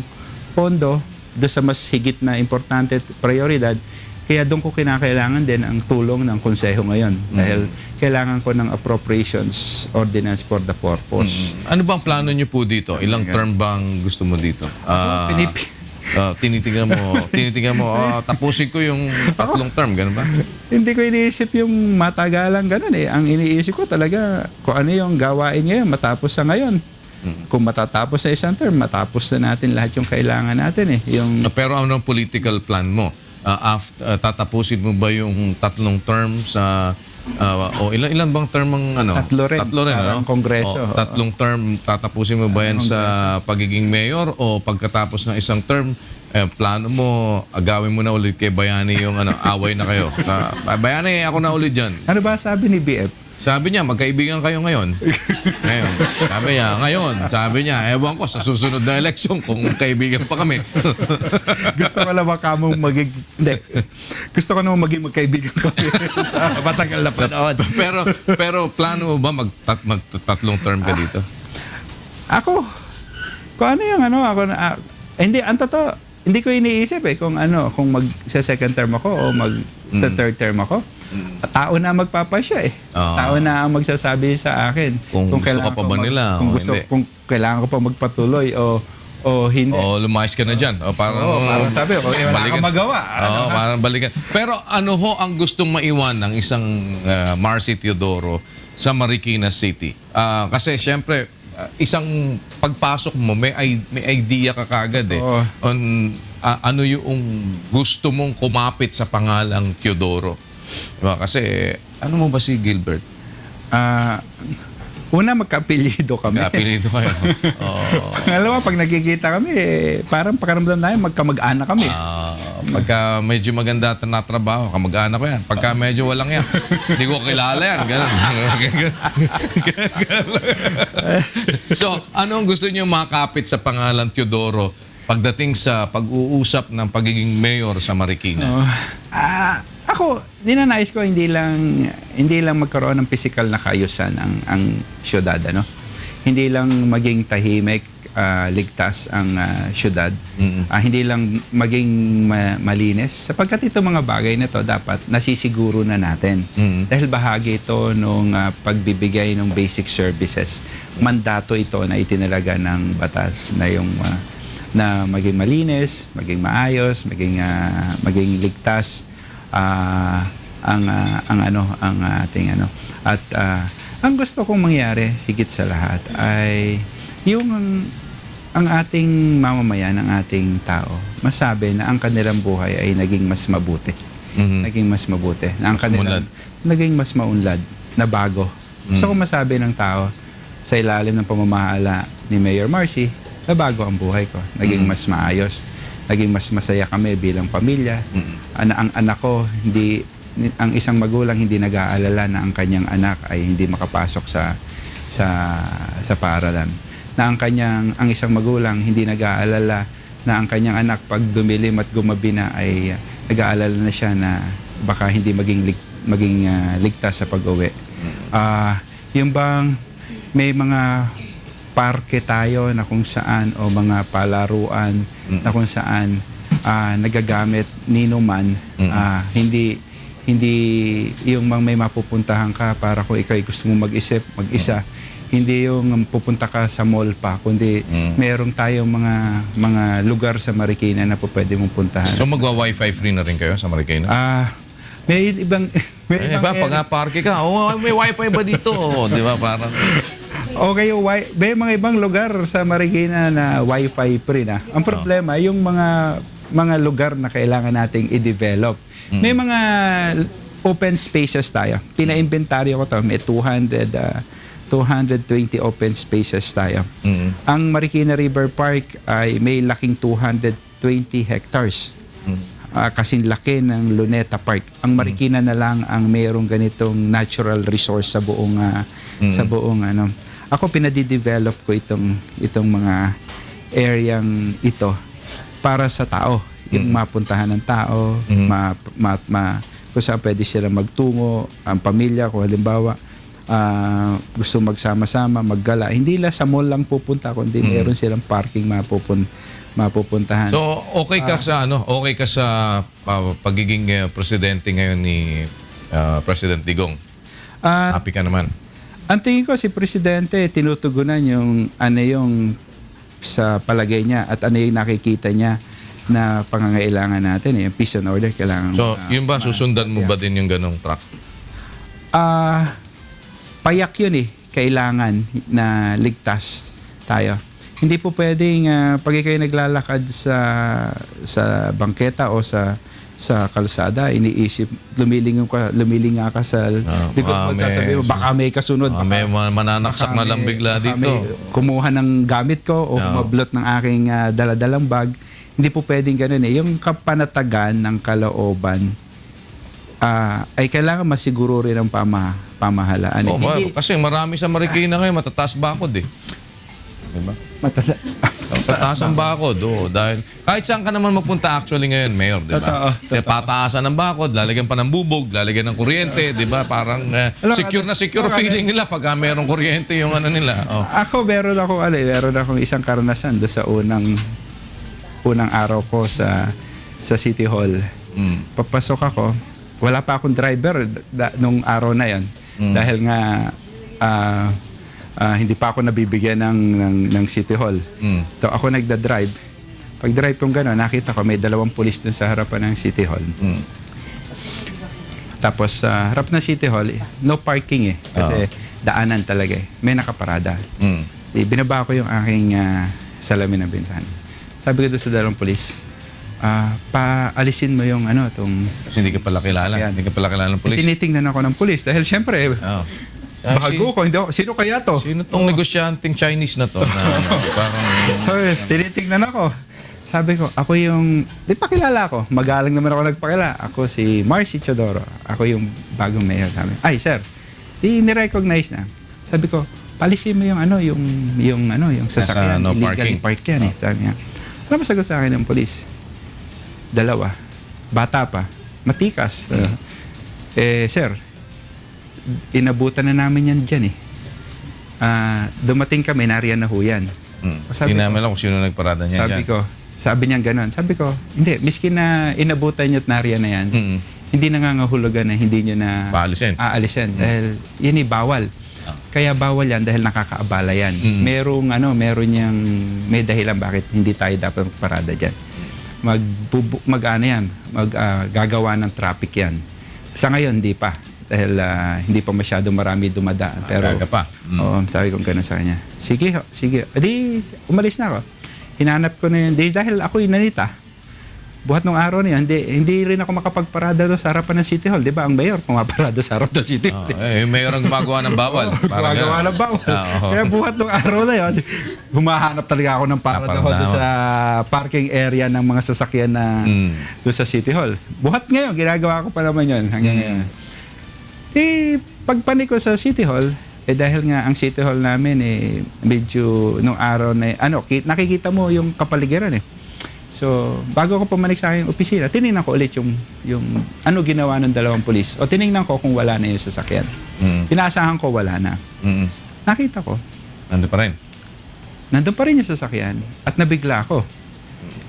B: pondo doon sa mas higit na importante prioridad. Kaya doon ko kinakailangan din ang tulong ng konseho ngayon dahil kailangan ko ng appropriations ordinance for the purpose.
A: Ano bang plano niyo po dito? Ilang term bang gusto mo dito? Tinitingnan mo, tapusin ko yung 3 term, ganun ba?
B: Hindi ko iniisip yung matagalang ganun eh. Ang iniisip ko talaga kung ano yung gawain ngayon matapos sa ngayon. Kung matatapos sa isang term, matapos na natin lahat yung kailangan natin eh.
A: Pero ano ang political plan mo? Tatapusin mo ba yung 3 terms o ilan bang term ang
B: Tatlo rin
A: ano?
B: Kongreso.
A: 3 term tatapusin mo ba yan sa pagiging mayor o pagkatapos ng isang term plano mo agawin mo na ulit kay Bayani yung away na kayo? Bayani, ako na ulit diyan.
B: Ano ba sabi ni BF?
A: Sabi niya, magkaibigan kayo ngayon. Sabi niya, ewan ko, sa susunod na eleksyon, kung kaibigan pa kami.
B: Gusto ko lang Gusto ko naman maging magkaibigan kami sa matagal na panahon.
A: pero plano mo ba mag-3 term ka dito?
B: Ako, kung ano yung hindi, ang totoo, hindi ko iniisip kung kung mag-second term ako o mag-third term ako. Tao na magpapasya Tao na ang magsasabi sa akin
A: Kung gusto ka pa ba nila o hindi.
B: kung kailangan ko pa magpatuloy o hindi.
A: O lumayas ka na dyan. O parang
B: sabi ko, wala kang magawa.
A: Oo, parang balikan. Pero ano ho ang gustong maiwan ng isang Marcy Teodoro sa Marikina City? Kasi syempre, isang pagpasok mo, may idea ka kagad on ano yung gusto mong kumapit sa pangalang Teodoro. Diba? Kasi ano mo ba si Gilbert?
B: Una, magka-apelyido kami.
A: Apelido kayo.
B: Alam mo, pag nagkikita kami, parang pakaramdam namin magkamag-anak kami.
A: Pagka medyo maganda na trabaho, kamag-anak ko yan. Pagka medyo walang yan, hindi ko kilala yan. Ganun. So, ano ang gusto niyo makapit sa pangalan Teodoro pagdating sa pag-uusap ng pagiging mayor sa Marikina?
B: Ako, ninanais ko hindi lang magkaroon ng physical na kaayusan ang syudad, Hindi lang maging tahimik, ligtas ang syudad. Hindi lang maging malinis. Sapagkat itong mga bagay na to dapat nasisiguro na natin. Dahil bahagi ito nung pagbibigay ng basic services. Mandato ito na itinalaga ng batas na yung na maging malinis, maging maayos, maging ligtas ang ating at ang gusto kong mangyari higit sa lahat ay yung ang ating mamamayan, ang ating tao masabi na ang kanilang buhay ay naging mas mabuti. Naging mas mabuti. Na ang kanilang naging mas maunlad, na bago. Gusto kong masabi ng tao sa ilalim ng pamamahala ni Mayor Marcy, na bago ang buhay ko. Naging mas maayos. Naging mas masaya kami bilang pamilya. Ang anak ko, ang isang magulang hindi nag-aalala na ang kanyang anak ay hindi makapasok sa paaralan. Na ang isang magulang hindi nag-aalala na ang kanyang anak pag dumilim at gumabi na ay nag-aalala na siya na baka hindi maging ligtas sa pag-uwi. Yung bang may mga parke tayo na kung saan o mga palaruan na kung saan nagagamit ninuman, hindi yung may mapupuntahan ka para kung ikaw gusto mo mag-isa, hindi yung pupunta ka sa mall pa, kundi merong tayong mga lugar sa Marikina na po pwede mong puntahan.
A: So magwa-wifi free na rin kayo sa Marikina?
B: May ibang
A: pag parke ka, may wifi ba dito? Di ba parang
B: okay, may mga ibang lugar sa Marikina na wifi free na. Ang problema, yung mga lugar na kailangan nating i-develop. May mga open spaces tayo. Pina-inventaryo ko to. May 220 open spaces tayo. Ang Marikina River Park ay may laking 220 hectares. Kasing laki ng Luneta Park. Ang Marikina na lang ang mayroong ganitong natural resource sa buong Ako pinadi-develop ko itong mga areang ito para sa tao, yung mapuntahan ng tao, kung saan pwede sila magtungo, ang pamilya kung halimbawa gusto magsama-sama, maggala. Hindi lang sa mall lang pupunta, kundi meron silang parking mapupuntahan.
A: So, okay ka sa pagiging presidente ngayon ni President Digong? Happy ka naman?
B: Ang tingin ko si Presidente tinutugunan yung sa palagay niya at ano yung nakikita niya na pangangailangan natin, yung peace and order kailangan.
A: So, yun ba susundan mo ba din yung ganong track?
B: Payak yun kailangan na ligtas tayo. Hindi po pwedeng pag kayo naglalakad sa bangketa o sa kalsada, iniisip, lumilinga ka sa likod mo, sasabihin mo, baka may kasunod.
A: May mananaksak na lang bigla dito.
B: Kumuha ng gamit ko o mablot ng aking daladalang bag. Hindi po pwedeng ganun Yung kapanatagan ng kalooban ay kailangan masiguro rin ang pamahalaan.
A: Kasi marami sa Marikina ngayon, matataas bakod Diba? Pataasan bakod, dahil kahit saan ka naman magpunta actually ngayon, Mayor, di ba? Pataasan ng bakod, lalagyan pa ng bubog, lalagyan ng kuryente, di ba? Parang secure na secure feeling nila pag mayroong kuryente yung nila.
B: Ako, meron akong isang karanasan do sa unang unang araw ko sa City Hall. Papasok ako, wala pa akong driver nung araw na yan. Dahil nga hindi pa ako nabibigyan ng City Hall. So ako nagda-drive. Pag drive kong gano'n, nakita ko may 2 pulis dun sa harapan ng City Hall. Tapos sa harap ng City Hall, no parking kasi daanan talaga may nakaparada. Binaba ko yung aking salamin ng bintana. Sabi ko doon sa 2 pulis, paalisin mo yung tong...
A: Kasi hindi ka pala kilala. Hindi ka pala kilala ng pulis.
B: Tinitingnan ako ng pulis dahil syempre, bago ko, hindi ako, sino kaya to?
A: Sino tong negosyanteng Chinese na to? Parang...
B: So, tinitingnan ako. Sabi ko, ako yung... Di pa kilala ako. Magalang naman ako nagpakilala. Ako si Marcy Chodoro. Ako yung bagong mayor namin. Ay, sir, ni-recognize na. Sabi ko, palisin mo yung sasakyan.
A: No
B: Illegally
A: parking.
B: park yan Sabi niya. Alam mo sagot sa akin ng polis? 2. Bata pa. Matikas. Sir, inabutan na namin yan dyan dumating kami, nariyan na ho yan.
A: Hindi namin alam kung sino nagparada niya dyan.
B: Sabi niya gano'n. Sabi ko, hindi, miskin na inabutan niyo at nariyan na yan, hindi nangangahulugan na hindi niyo na aalisin. Dahil yan bawal. Kaya bawal yan dahil nakakaabala yan. Meron niyang may dahilan bakit hindi tayo dapat magparada dyan. Gagawa ng traffic yan. Sa ngayon, hindi pa. Dahil hindi pa masyado marami dumadaan. Pero, sabi ko gano'n sa kanya. Sige. Di, umalis na ako. Hinanap ko na yun. Dahil ako inanita. Buhat nung araw na yun, hindi rin ako makapagparada doon sa harapan ng City Hall. Di ba? Ang mayor, pumaparada sa harap ng City Hall.
A: Yung mayor ang gumagawa ng bawal.
B: Gumagawa ng bawal. Kaya buhat nung araw na yun, humahanap talaga ako ng parada doon sa parking area ng mga sasakyan na doon sa City Hall. Buhat ngayon, ginagawa ko pa naman yun hanggang ngayon. Pagpanik ko sa City Hall, dahil nga ang City Hall namin medyo nung araw na nakikita mo yung kapaligiran So, bago ako pumanik sa aking opisina, tinignan ko ulit yung ginawa ng 2 pulis. O tinignan ko kung wala na yung sasakyan. Inaasahan ko wala na. Nakita ko.
A: Nandun pa rin?
B: Nandun pa rin yung sasakyan. At nabigla ako.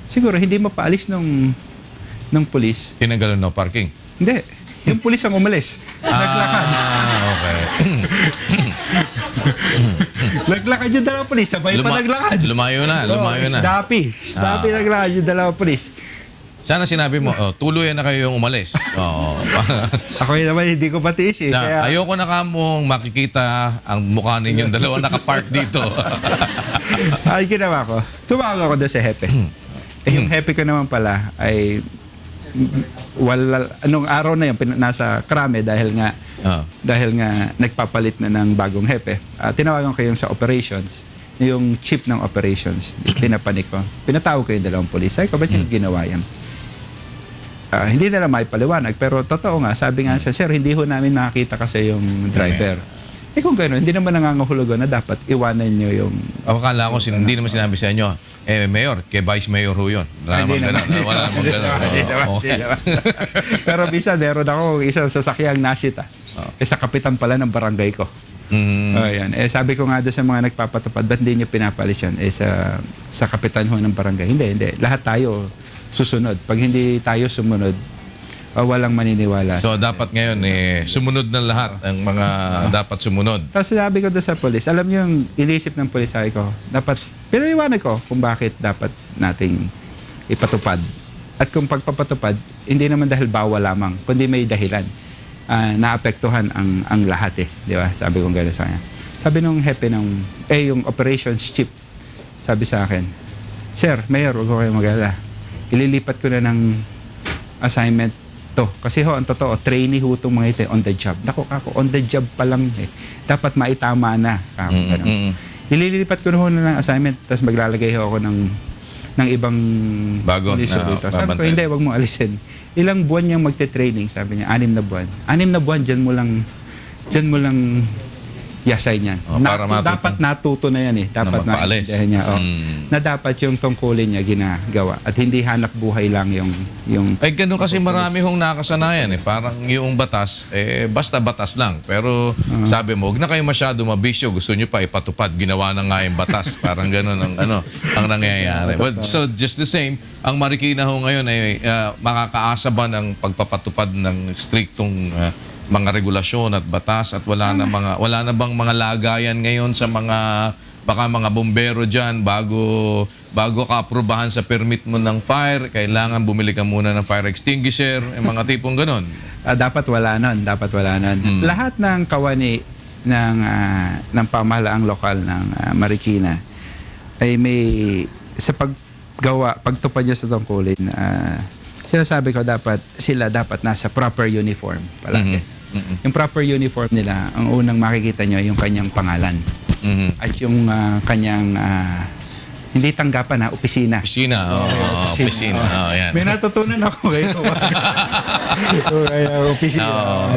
B: Siguro, hindi mapaalis ng pulis.
A: Tinanggalan no parking?
B: Hindi. Yung pulis ang umalis. Naglakad.
A: Okay.
B: Naglakad yung 2 pulis. Sabay pa naglakad.
A: Lumayo na.
B: Snappy naglakad yung 2 pulis.
A: Sana sinabi mo, tuluyan na kayo yung umalis.
B: Ako naman, hindi ko patiis
A: Kaya... Ayoko na kamong makikita ang mukha ninyong 2 nakapark dito.
B: Ay, ginawa ko. Tumawag ako doon sa hepe. Yung hepe ko naman pala ay anong araw na yun nasa Krame dahil nga nagpapalit na ng bagong hepe. Tinawagan ko yung sa operations, yung chief ng operations. Pinapanik ko. Pinatawag ko yung 2 pulis. Sabi ko, ba't yung ginawa yan? Hindi nila may paliwanag, pero totoo nga, sabi nga siya, sir, hindi ho namin nakakita kasi yung driver. Kung gano'n, hindi naman nangangahulugan na dapat iwanan nyo yung...
A: Akala ko, hindi naman sinabi sa inyo, mayor, kay vice mayor ho yun. Wala namang gano'n.
B: Pero bisa, meron ako isang sasakyang nasita. Sa kapitan pala ng barangay ko. Ayan. Sabi ko nga doon sa mga nagpapatupad, ba't hindi nyo pinapalis yan? Sa kapitan ho ng barangay. Hindi. Lahat tayo susunod. Pag hindi tayo sumunod, walang maniniwala.
A: So, dapat ngayon, sumunod na lahat ang mga dapat sumunod.
B: Tapos sabi ko doon sa polis, alam niyo yung inisip ng polis, sabi ko, dapat, pinaliwanag ko kung bakit dapat nating ipatupad. At kung pagpapatupad, hindi naman dahil bawal lamang, kundi may dahilan. Naapektuhan ang lahat Di ba? Sabi ko gano'n sa kanya. Sabi nung hepe yung operations chief, sabi sa akin, Sir, Mayor, huwag ko kayo mag-alala. Ililipat ko na ng assignment to. Kasi ang totoo, trainee ho itong mga ito, on the job. Ako, on the job pa lang Dapat maitama na. Ililipat ko na ng assignment, tapos maglalagay ako ng ibang
A: bago
B: dito. Sabi ko, hindi, wag mo alisin. Ilang buwan niyang magte-training, sabi niya, 6 na buwan. 6 na buwan, dyan mo lang yasay niyan.
A: Para
B: Dapat natuto na yan eh. Dapat
A: na magpaalis.
B: naintindihan niya. Na dapat yung tungkulin niya ginagawa. At hindi hanap buhay lang yung
A: Ay, ganun kasi marami hong nakasanayan eh. Parang yung batas, basta batas lang. Pero sabi mo, huwag na kayo masyado mabisyo. Gusto nyo pa ipatupad. Ginawa na nga yung batas. Parang ganun ang nangyayari. But, so, just the same, ang Marikina ho ngayon ay makakaasa ba ng pagpapatupad ng striktong mga regulasyon at batas at wala na bang mga lagayan ngayon sa mga bombero diyan bago ka aprubahan sa permit mo ng fire, kailangan bumili ka muna ng fire extinguisher, mga tipong gano'n.
B: Dapat wala nun. Lahat ng kawani ng pamahalaang lokal ng Marikina ay may sa pagtupad niya sa tungkulin, sinasabi ko sila dapat nasa proper uniform palagi. Yung proper uniform nila, ang unang makikita nyo yung kanyang pangalan. At yung kanyang hindi tanggapan opisina.
A: Opisina. Yan.
B: May natutunan ako ngayon. Opisina.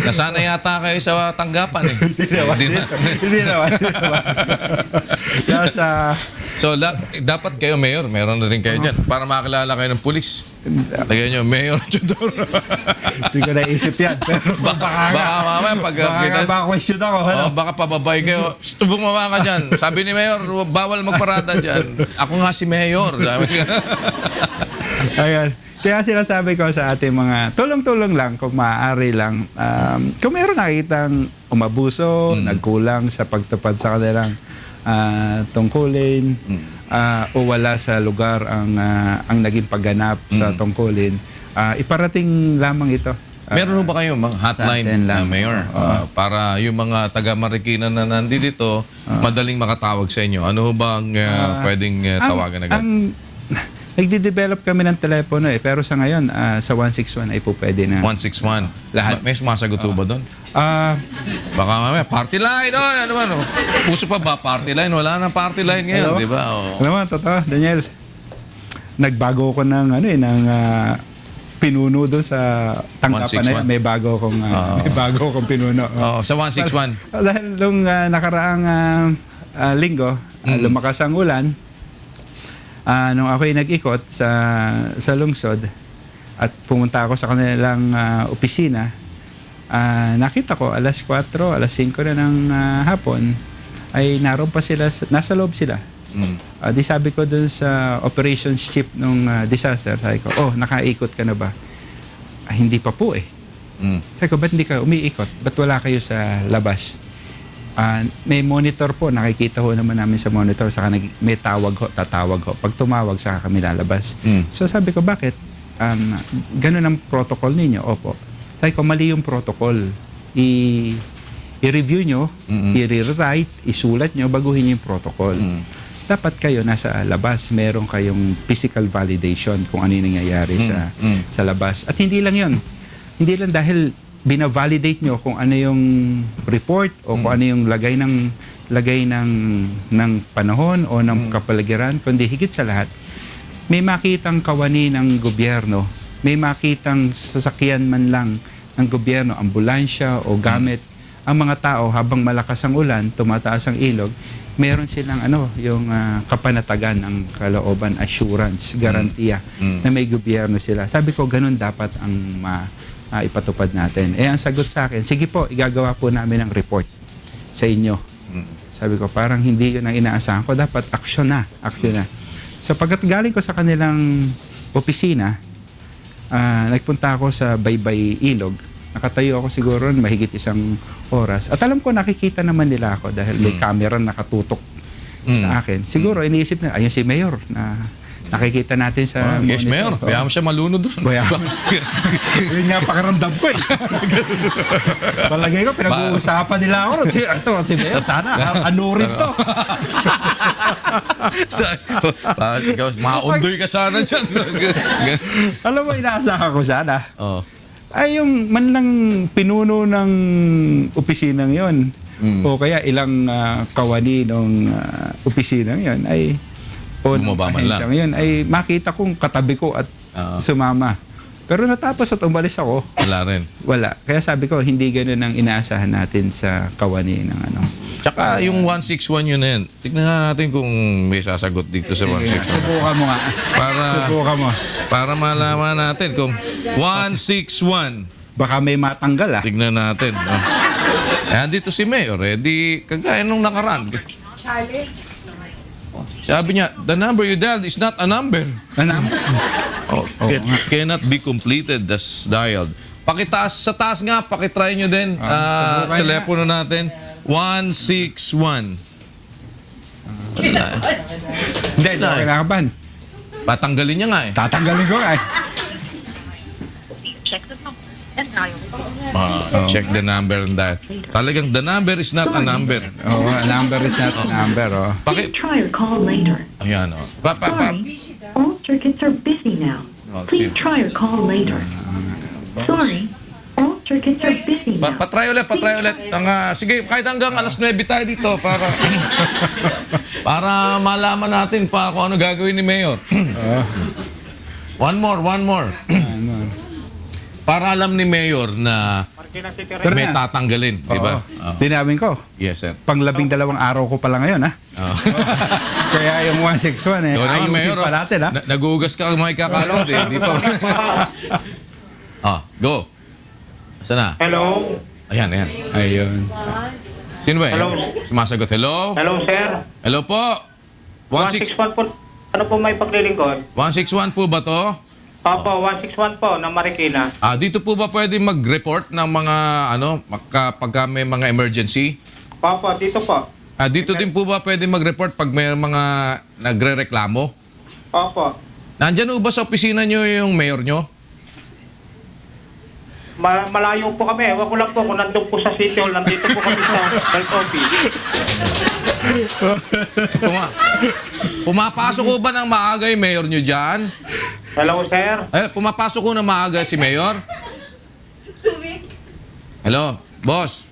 A: Nasanay yata kayo sa tanggapan eh.
B: Hindi naman.
A: So, dapat kayo mayor, meron na rin kayo dyan para makakilala kayo ng pulis. Lagyan nyo, Mayor Chodor.
B: Hindi ko naisip yan. Pero
A: baka mamaya
B: baka question ako.
A: Baka pababay kayo. Bumaba ka dyan. Sabi ni Mayor, bawal magparada dyan. Ako nga si Mayor.
B: Ayan. Kaya sinasabi ko sa ating mga tulong-tulong lang kung maaari lang. Kung meron nakikitang umabuso, nagkulang sa pagtupad sa kanilang tungkulin, o wala sa lugar ang naging pagganap sa tungkulin, iparating lamang ito.
A: Meron ba kayong mga hotline na Mayor para yung mga taga Marikina na nandito madaling makatawag sa inyo? Ano ba ang pwedeng tawagan agad?
B: Nagde-develop kami ng telepono pero sa ngayon sa 161 ay po pwede na.
A: 161. Lahat. May sumasagot ba doon? Baka mamaya, party line. Ano ba? Puso pa ba party line? Wala nang party line ngayon, di ba?
B: Alam mo, totoo, Daniel. Nagbago ko ng pinuno doon sa tanggapan na yan. May bago akong pinuno.
A: Sa 161.
B: Dahil nung nakaraang linggo, lumakas ang ulan, nung ako'y nag-ikot sa lungsod at pumunta ako sa kanilang opisina, nakita ko alas 4, alas 5 na ng hapon ay naroon pa sila, nasa loob sila. Di sabi ko dun sa operations chief nung disaster, sabi ko, nakaikot ka na ba? Hindi pa po eh. Sabi ko, ba't hindi ka umiikot? Ba't wala kayo sa labas? May monitor po, nakikita ho naman namin sa monitor, saka may tatawag ho. Pag tumawag, saka kami lalabas. So sabi ko, bakit? Ganun ang protocol ninyo? Opo. Sabi ko, mali yung protocol. I-review nyo, i-rewrite, isulat nyo, baguhin yung protocol. Dapat kayo nasa labas, meron kayong physical validation kung ano yung nangyayari sa labas. At hindi lang yun. Hindi lang dahil bina-validate nyo kung ano yung report o kung ano yung lagay ng panahon o ng kapaligiran, kundi higit sa lahat, may makitang kawani ng gobyerno, may makitang sasakyan man lang ng gobyerno, ambulansya o gamit, ang mga tao habang malakas ang ulan, tumataas ang ilog, meron silang yung kapanatagan ng kalooban, assurance, garantiya na may gobyerno sila. Sabi ko, ganun dapat ang ipatupad natin. Ang sagot sa akin, sige po, igagawa po namin ang report sa inyo. Sabi ko, parang hindi yun ang inaasahan ko. Dapat aksyon na. So pagkat galing ko sa kanilang opisina, nagpunta ako sa Baybay Ilog. Nakatayo ako siguro mahigit 1 oras. At alam ko, nakikita naman nila ako dahil may camera nakatutok sa akin. Siguro, iniisip na, ayun si Mayor na nakikita natin sa
A: yes, Mayor. Kaya mo siya malunod doon.
B: Yun nga pakiramdam ko eh. Palagay ko, pinag-uusapan nila ako. Ito, si Mayor, sana. Anurin to.
A: Maundoy ka sana dyan.
B: Alam mo, inaasahan ko sana. Ay, yung man lang pinuno ng opisinang yon o kaya ilang kawani ng opisinang yon ay bumaba man lang. Yun, ay makita kong katabi ko at sumama Pero natapos at umalis ako.
A: Wala rin.
B: Wala. Kaya sabi ko, hindi ganun ang inaasahan natin sa kawani ng ano.
A: Tsaka yung 161 yun na yan. Tignan nga natin kung may sasagot dito sa 161.
B: Subukan mo nga. Subukan mo.
A: Para malaman natin kung 161.
B: Baka may matanggal ah.
A: Tignan natin. Ayan dito si Mayor. Di kagaya nung nakaraan. Sabi niya, the number you dialed is not a number.
B: Ano?
A: Cannot be completed as dialed. Pakitaas sa taas nga, pakitry nyo din. Telepono natin. 161.
B: Hindi, kinakabahan.
A: Patanggalin niya nga eh.
B: Tatanggalin ko eh.
A: Check the number and dial. Talagang the number is not a number.
B: Oo, number is not a number. Oh.
C: Please try your call later.
A: Ayan o.
C: Sorry, all circuits are busy now. Please try your call later. Sorry, all circuits are busy now.
A: Patry ulit. Sige, kahit hanggang alas 9 tayo dito para para malaman natin pa kung ano gagawin ni Mayor. One more. Para alam ni Mayor na may tatanggalin, di ba?
B: Dinawin ko.
A: Yes, sir.
B: Pang-12 araw ko pala ngayon ha. Kaya yung 161 eh.
A: Ikaw naman,
B: Ayusin
A: Mayor.
B: pa natin ha.
A: Nagugas ka mga ikakalong. Di pa. Go. Saan na?
D: Hello?
A: Ayan.
B: Ayun.
A: Sino ba?
D: Hello?
A: Sumasagot. Hello?
D: Hello, sir.
A: Hello po?
D: 161 po. Ano po may paglilingkod?
A: 161 po ba to?
D: Opo, 161 po, ng Marikina.
A: Dito po ba pwede mag-report ng mga pagka may mga emergency?
D: Opo, dito po.
A: Dito din po ba pwede mag-report pag may mga nagre-reklamo?
D: Opo.
A: Nandyan po ba sa opisina nyo yung mayor nyo?
D: Malayo po kami. Ewan ko lang po kung nandun po sa City Hall. Nandito po kami sa health office.
A: Pumapasok ko ba ng maaga yung mayor nyo dyan?
D: Hello, sir.
A: Pumapasok ko ng maaga si mayor? Hello, boss.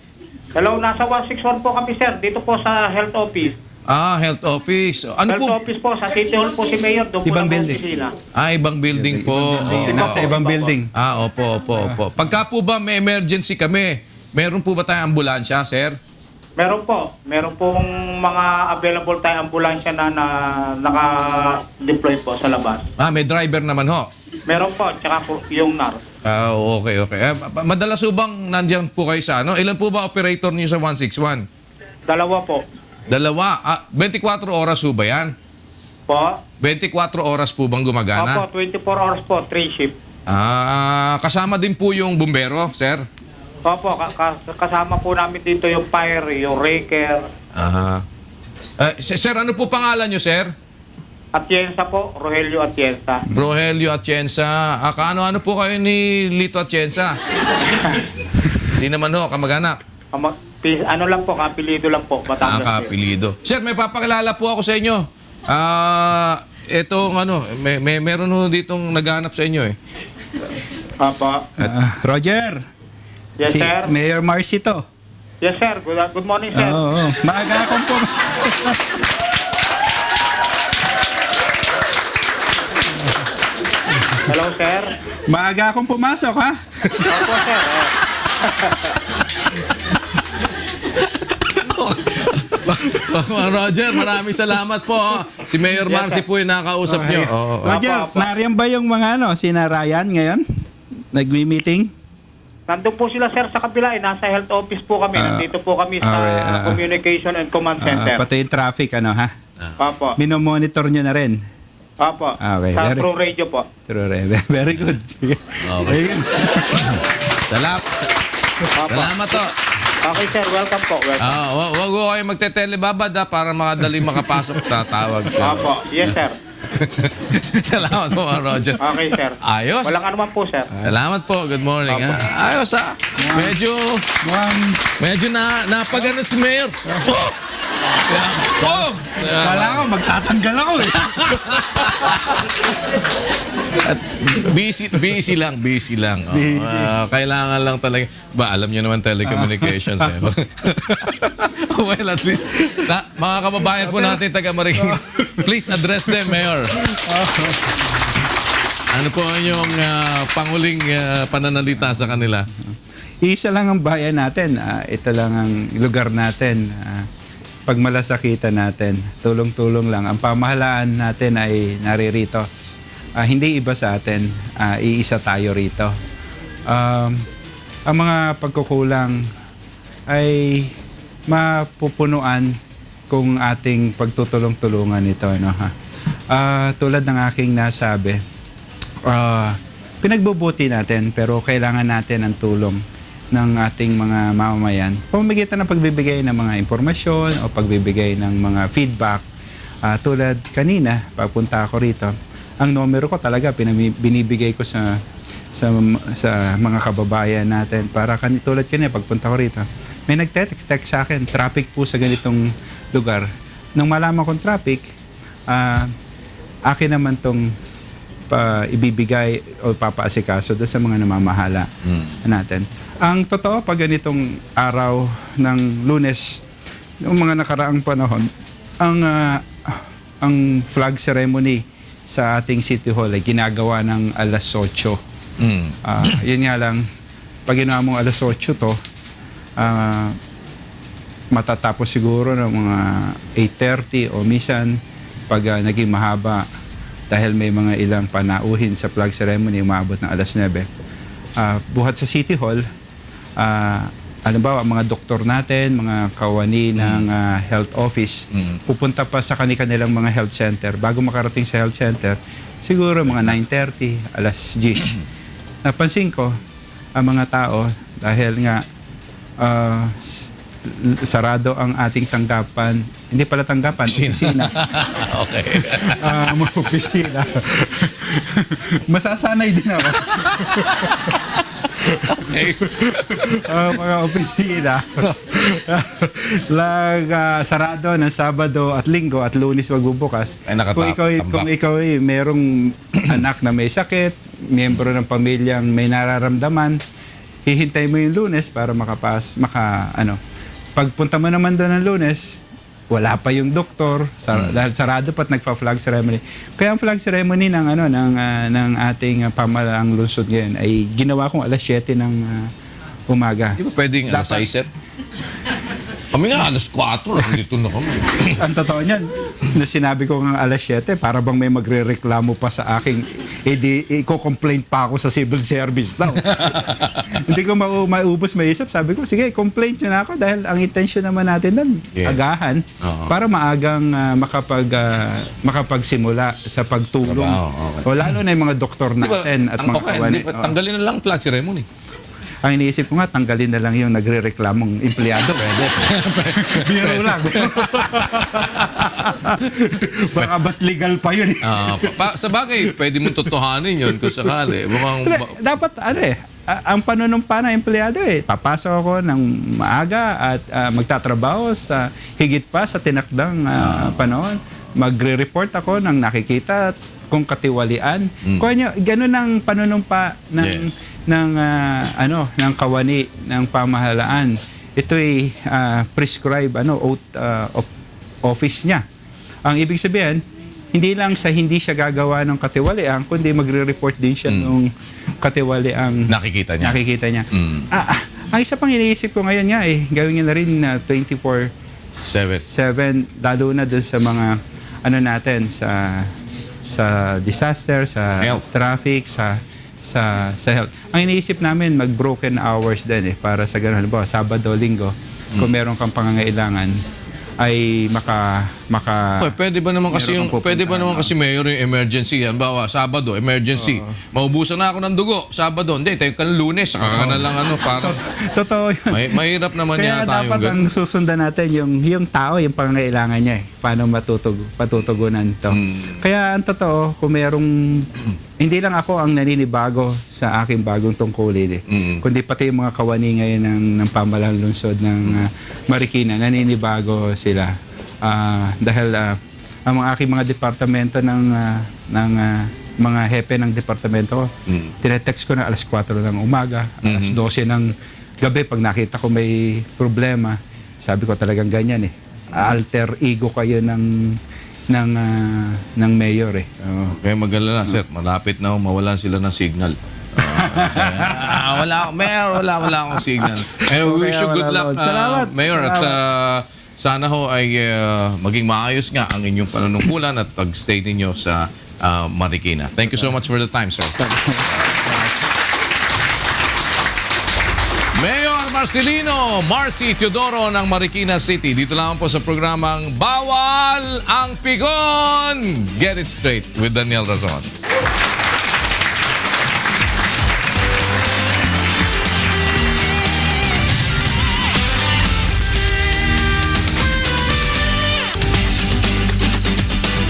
D: Hello, nasa 161 po kami, sir. Dito po sa health office.
A: Health office. Ano
D: Health
A: po?
D: office po, sa City Hall po si Mayor. Doon po
B: Ibang
D: lang po
B: building.
D: opisina.
A: Ibang building po.
B: Nasa ibang building.
A: Opo. Pagka po ba may emergency kami, meron po ba tayong ambulansya, sir?
D: Meron po. Meron pong mga available tayong ambulansya na naka-deploy po sa labas.
A: May driver naman ho.
D: Meron po, tsaka po yung NAR.
A: Okay. Madalas po bang nandiyan po kayo sa ano? Ilan po ba operator niyo sa 161?
D: Dalawa po.
A: 24 oras po ba yan?
D: Po?
A: 24 oras po bang gumagana?
D: Opo, 24 hours po, 3 shift.
A: Kasama din po yung bumbero, sir?
D: Opo, kasama po namin dito yung fire, yung raker.
A: Sir, ano po pangalan nyo, sir?
D: Atienza po, Rogelio Atienza.
A: Rogelio Atienza. Kaano-ano po kayo ni Lito Atienza? Hindi naman ho, kamag-anak.
D: Ano lang po, kapilido lang po. Batangas.
A: Kapilido. Sir, may papakilala po ako sa inyo. Itong meron ho ditong naghanap sa inyo eh.
D: Opo.
B: Roger.
D: Yes,
B: Si
D: sir.
B: Mayor Marcy to.
D: Yes, sir. Good morning, sir.
B: Oo. Maaga akong
D: Hello, sir.
B: Maaga akong pumasok ha.
D: Opo, sir.
A: Roger, maraming salamat po. Si Mayor Marcy po yung nakausap nyo.
B: Roger, nariyan ba yung mga sina Ryan ngayon? Nagmi-meeting?
D: Nandun po sila, sir, sa kabila. Nasa health office po kami. Nandito po kami sa Communication and Command Center.
B: Pati yung traffic, ha?
D: Opo.
B: Minomonitor nyo na rin.
D: Opo.
B: Okay,
D: Sa
B: very-
D: Pro Radio po.
B: Very good.
A: Okay. Salamat to.
D: Okay, sir. Welcome po. Welcome.
A: Wag ko kayo magte-telebabad para makadali makapasok. Tatawag ko.
D: Opo. Yes, sir.
A: Salamat po, Roger.
D: Okay, sir.
A: Ayos.
D: Walang anuman po, sir.
A: Salamat po. Good morning. Ayos Medyo napaganot si Mayor.
B: Kala ko, magtatanggal ako eh.
A: At busy lang. Kailangan lang talaga. Alam niyo naman telecommunications. Well, at least, mga kababayan po natin taga Marikina, please address them, Mayor. Ano po ang inyong panguling pananalita sa kanila?
B: Isa lang ang bayan natin. Ito lang ang lugar natin. Pagmalasakitan natin. Tulong-tulong lang. Ang pamahalaan natin ay naririto. Hindi iba sa atin. Iisa tayo rito. Ang mga pagkukulang ay mapupunuan kung ating pagtutulong-tulungan ito. No, ha? Tulad ng aking nasabi, pinagbubuti natin pero kailangan natin ang tulong ng ating mga mamamayan. Pamamagitan ng pagbibigay ng mga impormasyon o pagbibigay ng mga feedback. Tulad kanina, pagpunta ako rito, ang numero ko talaga binibigay ko sa mga kababayan natin para tulad kanina pagpunta ko rito. May nagte-text sa akin, traffic po sa ganitong lugar. Nung malaman kong traffic, akin naman tong ibibigay o papaasikaso doon sa mga namamahala natin. Ang totoo, pag ganitong araw ng Lunes, noong mga nakaraang panahon, ang flag ceremony sa ating City Hall ay ginagawa ng alas 8. Yun nga lang, pag ginawa mong alas 8 to, matatapos siguro ng mga 8:30 o minsan pag naging mahaba dahil may mga ilang panauhin sa flag ceremony, umabot ng alas 9. Buhat sa City Hall, halimbawa, mga doktor natin, mga kawani ng health office, pupunta pa sa kanilang mga health center. Bago makarating sa health center, siguro mga 9:30, alas 10. Napansin ko, ang mga tao, dahil nga sarado ang ating tanggapan, hindi pala tanggapan, opisina.
A: Okay.
B: Mga opisina. Masasanay din ako.
A: Okay.
B: Mga opisina. Sarado ng Sabado at Linggo at Lunes magbubukas.
A: Ay,
B: Kung ikaw ay merong anak na may sakit, miyembro ng pamilyang may nararamdaman, hihintay mo yung Lunes para pagpunta mo naman doon ng Lunes, wala pa yung doktor dahil sarado pa't nagpa-flag ceremony. Kaya ang flag ceremony ng ating pamahalaang lungsod ngayon ay ginawa kong alas 7 ng umaga.
A: Di ba pwedeng alas 6? Kami nga alas 4, nandito na kami.
B: Ang totoo niyan, na sinabi ko nga alas 7, para bang may magre-reklamo pa sa aking, i-complain pa ako sa civil service daw. Hindi ko maubos maisip. Sabi ko, sige, complaint nyo na ako dahil ang intention naman natin doon, agahan, para maagang makapagsimula sa pagtulong. O lalo na yung mga doktor natin at mga kawani.
A: Tanggalin na lang flag ceremony.
B: Ang iniisip ko nga, tanggalin na lang yung nagre-reklamong empleyado. Biro lang. Baka mas legal pa yun.
A: Sa bagay, pwede mong totohanin yun kung sakali.
B: Dapat, ang panunumpa ng empleyado papasok ako ng maaga at magtatrabaho sa higit pa sa tinakdang panahon. Magre-report ako ng nakikita kung katiwalian. Ganun ang panunumpa ng kawani ng pamahalaan. Ito ay prescribe oath of office niya. Ang ibig sabihin, hindi lang hindi siya gagawa ng katiwalian, kundi magre-report din siya nung katiwaliang
A: nakikita niya.
B: Ang isa pang iniisip ko ngayon nga gawin niya na rin 24/7, lalo na dun sa mga natin sa disaster, sa
A: health.
B: Traffic, sa health. Ang iniisip namin, mag-broken hours din para sa gano'n. Halimbawa, Sabado, Linggo, kung meron kang pangangailangan, ay
A: pwede ba naman kasi mayor yung emergency, halimbawa Sabado emergency, maubusan na ako ng dugo Sabado, hindi tayo kan Lunes saka na lang para
B: totoo yun.
A: mahirap naman
B: kaya
A: yata
B: dapat ang susundan natin yung tao, yung pangangailangan niya paano patutugunan to. Kaya ang totoo, kung merong hindi lang ako ang naninibago sa aking bagong tungkulin kundi pati yung mga kawani ngayon ng pamahalang lungsod ng Marikina, naninibago sila. Dahil ang aking mga departamento ng mga hepe ng departamento ko, tinetext ko na alas 4 ng umaga, alas 12 ng gabi pag nakita ko may problema. Sabi ko talagang ganyan alter ego kayo ng ng mayor eh. Oo.
A: Kaya mag-alala, sir. Malapit na mawalan sila ng signal. Wala akong signal. And we wish you good luck,
B: Salamat.
A: Mayor. At sana ho ay maging maayos nga ang inyong panunungkulan at pag-stay ninyo sa Marikina. Thank you so much for the time, sir. Mayor Marcelino Marcy Teodoro ng Marikina City. Dito lang po sa programang Bawal ang Pikon. Get it straight with Daniel Razon.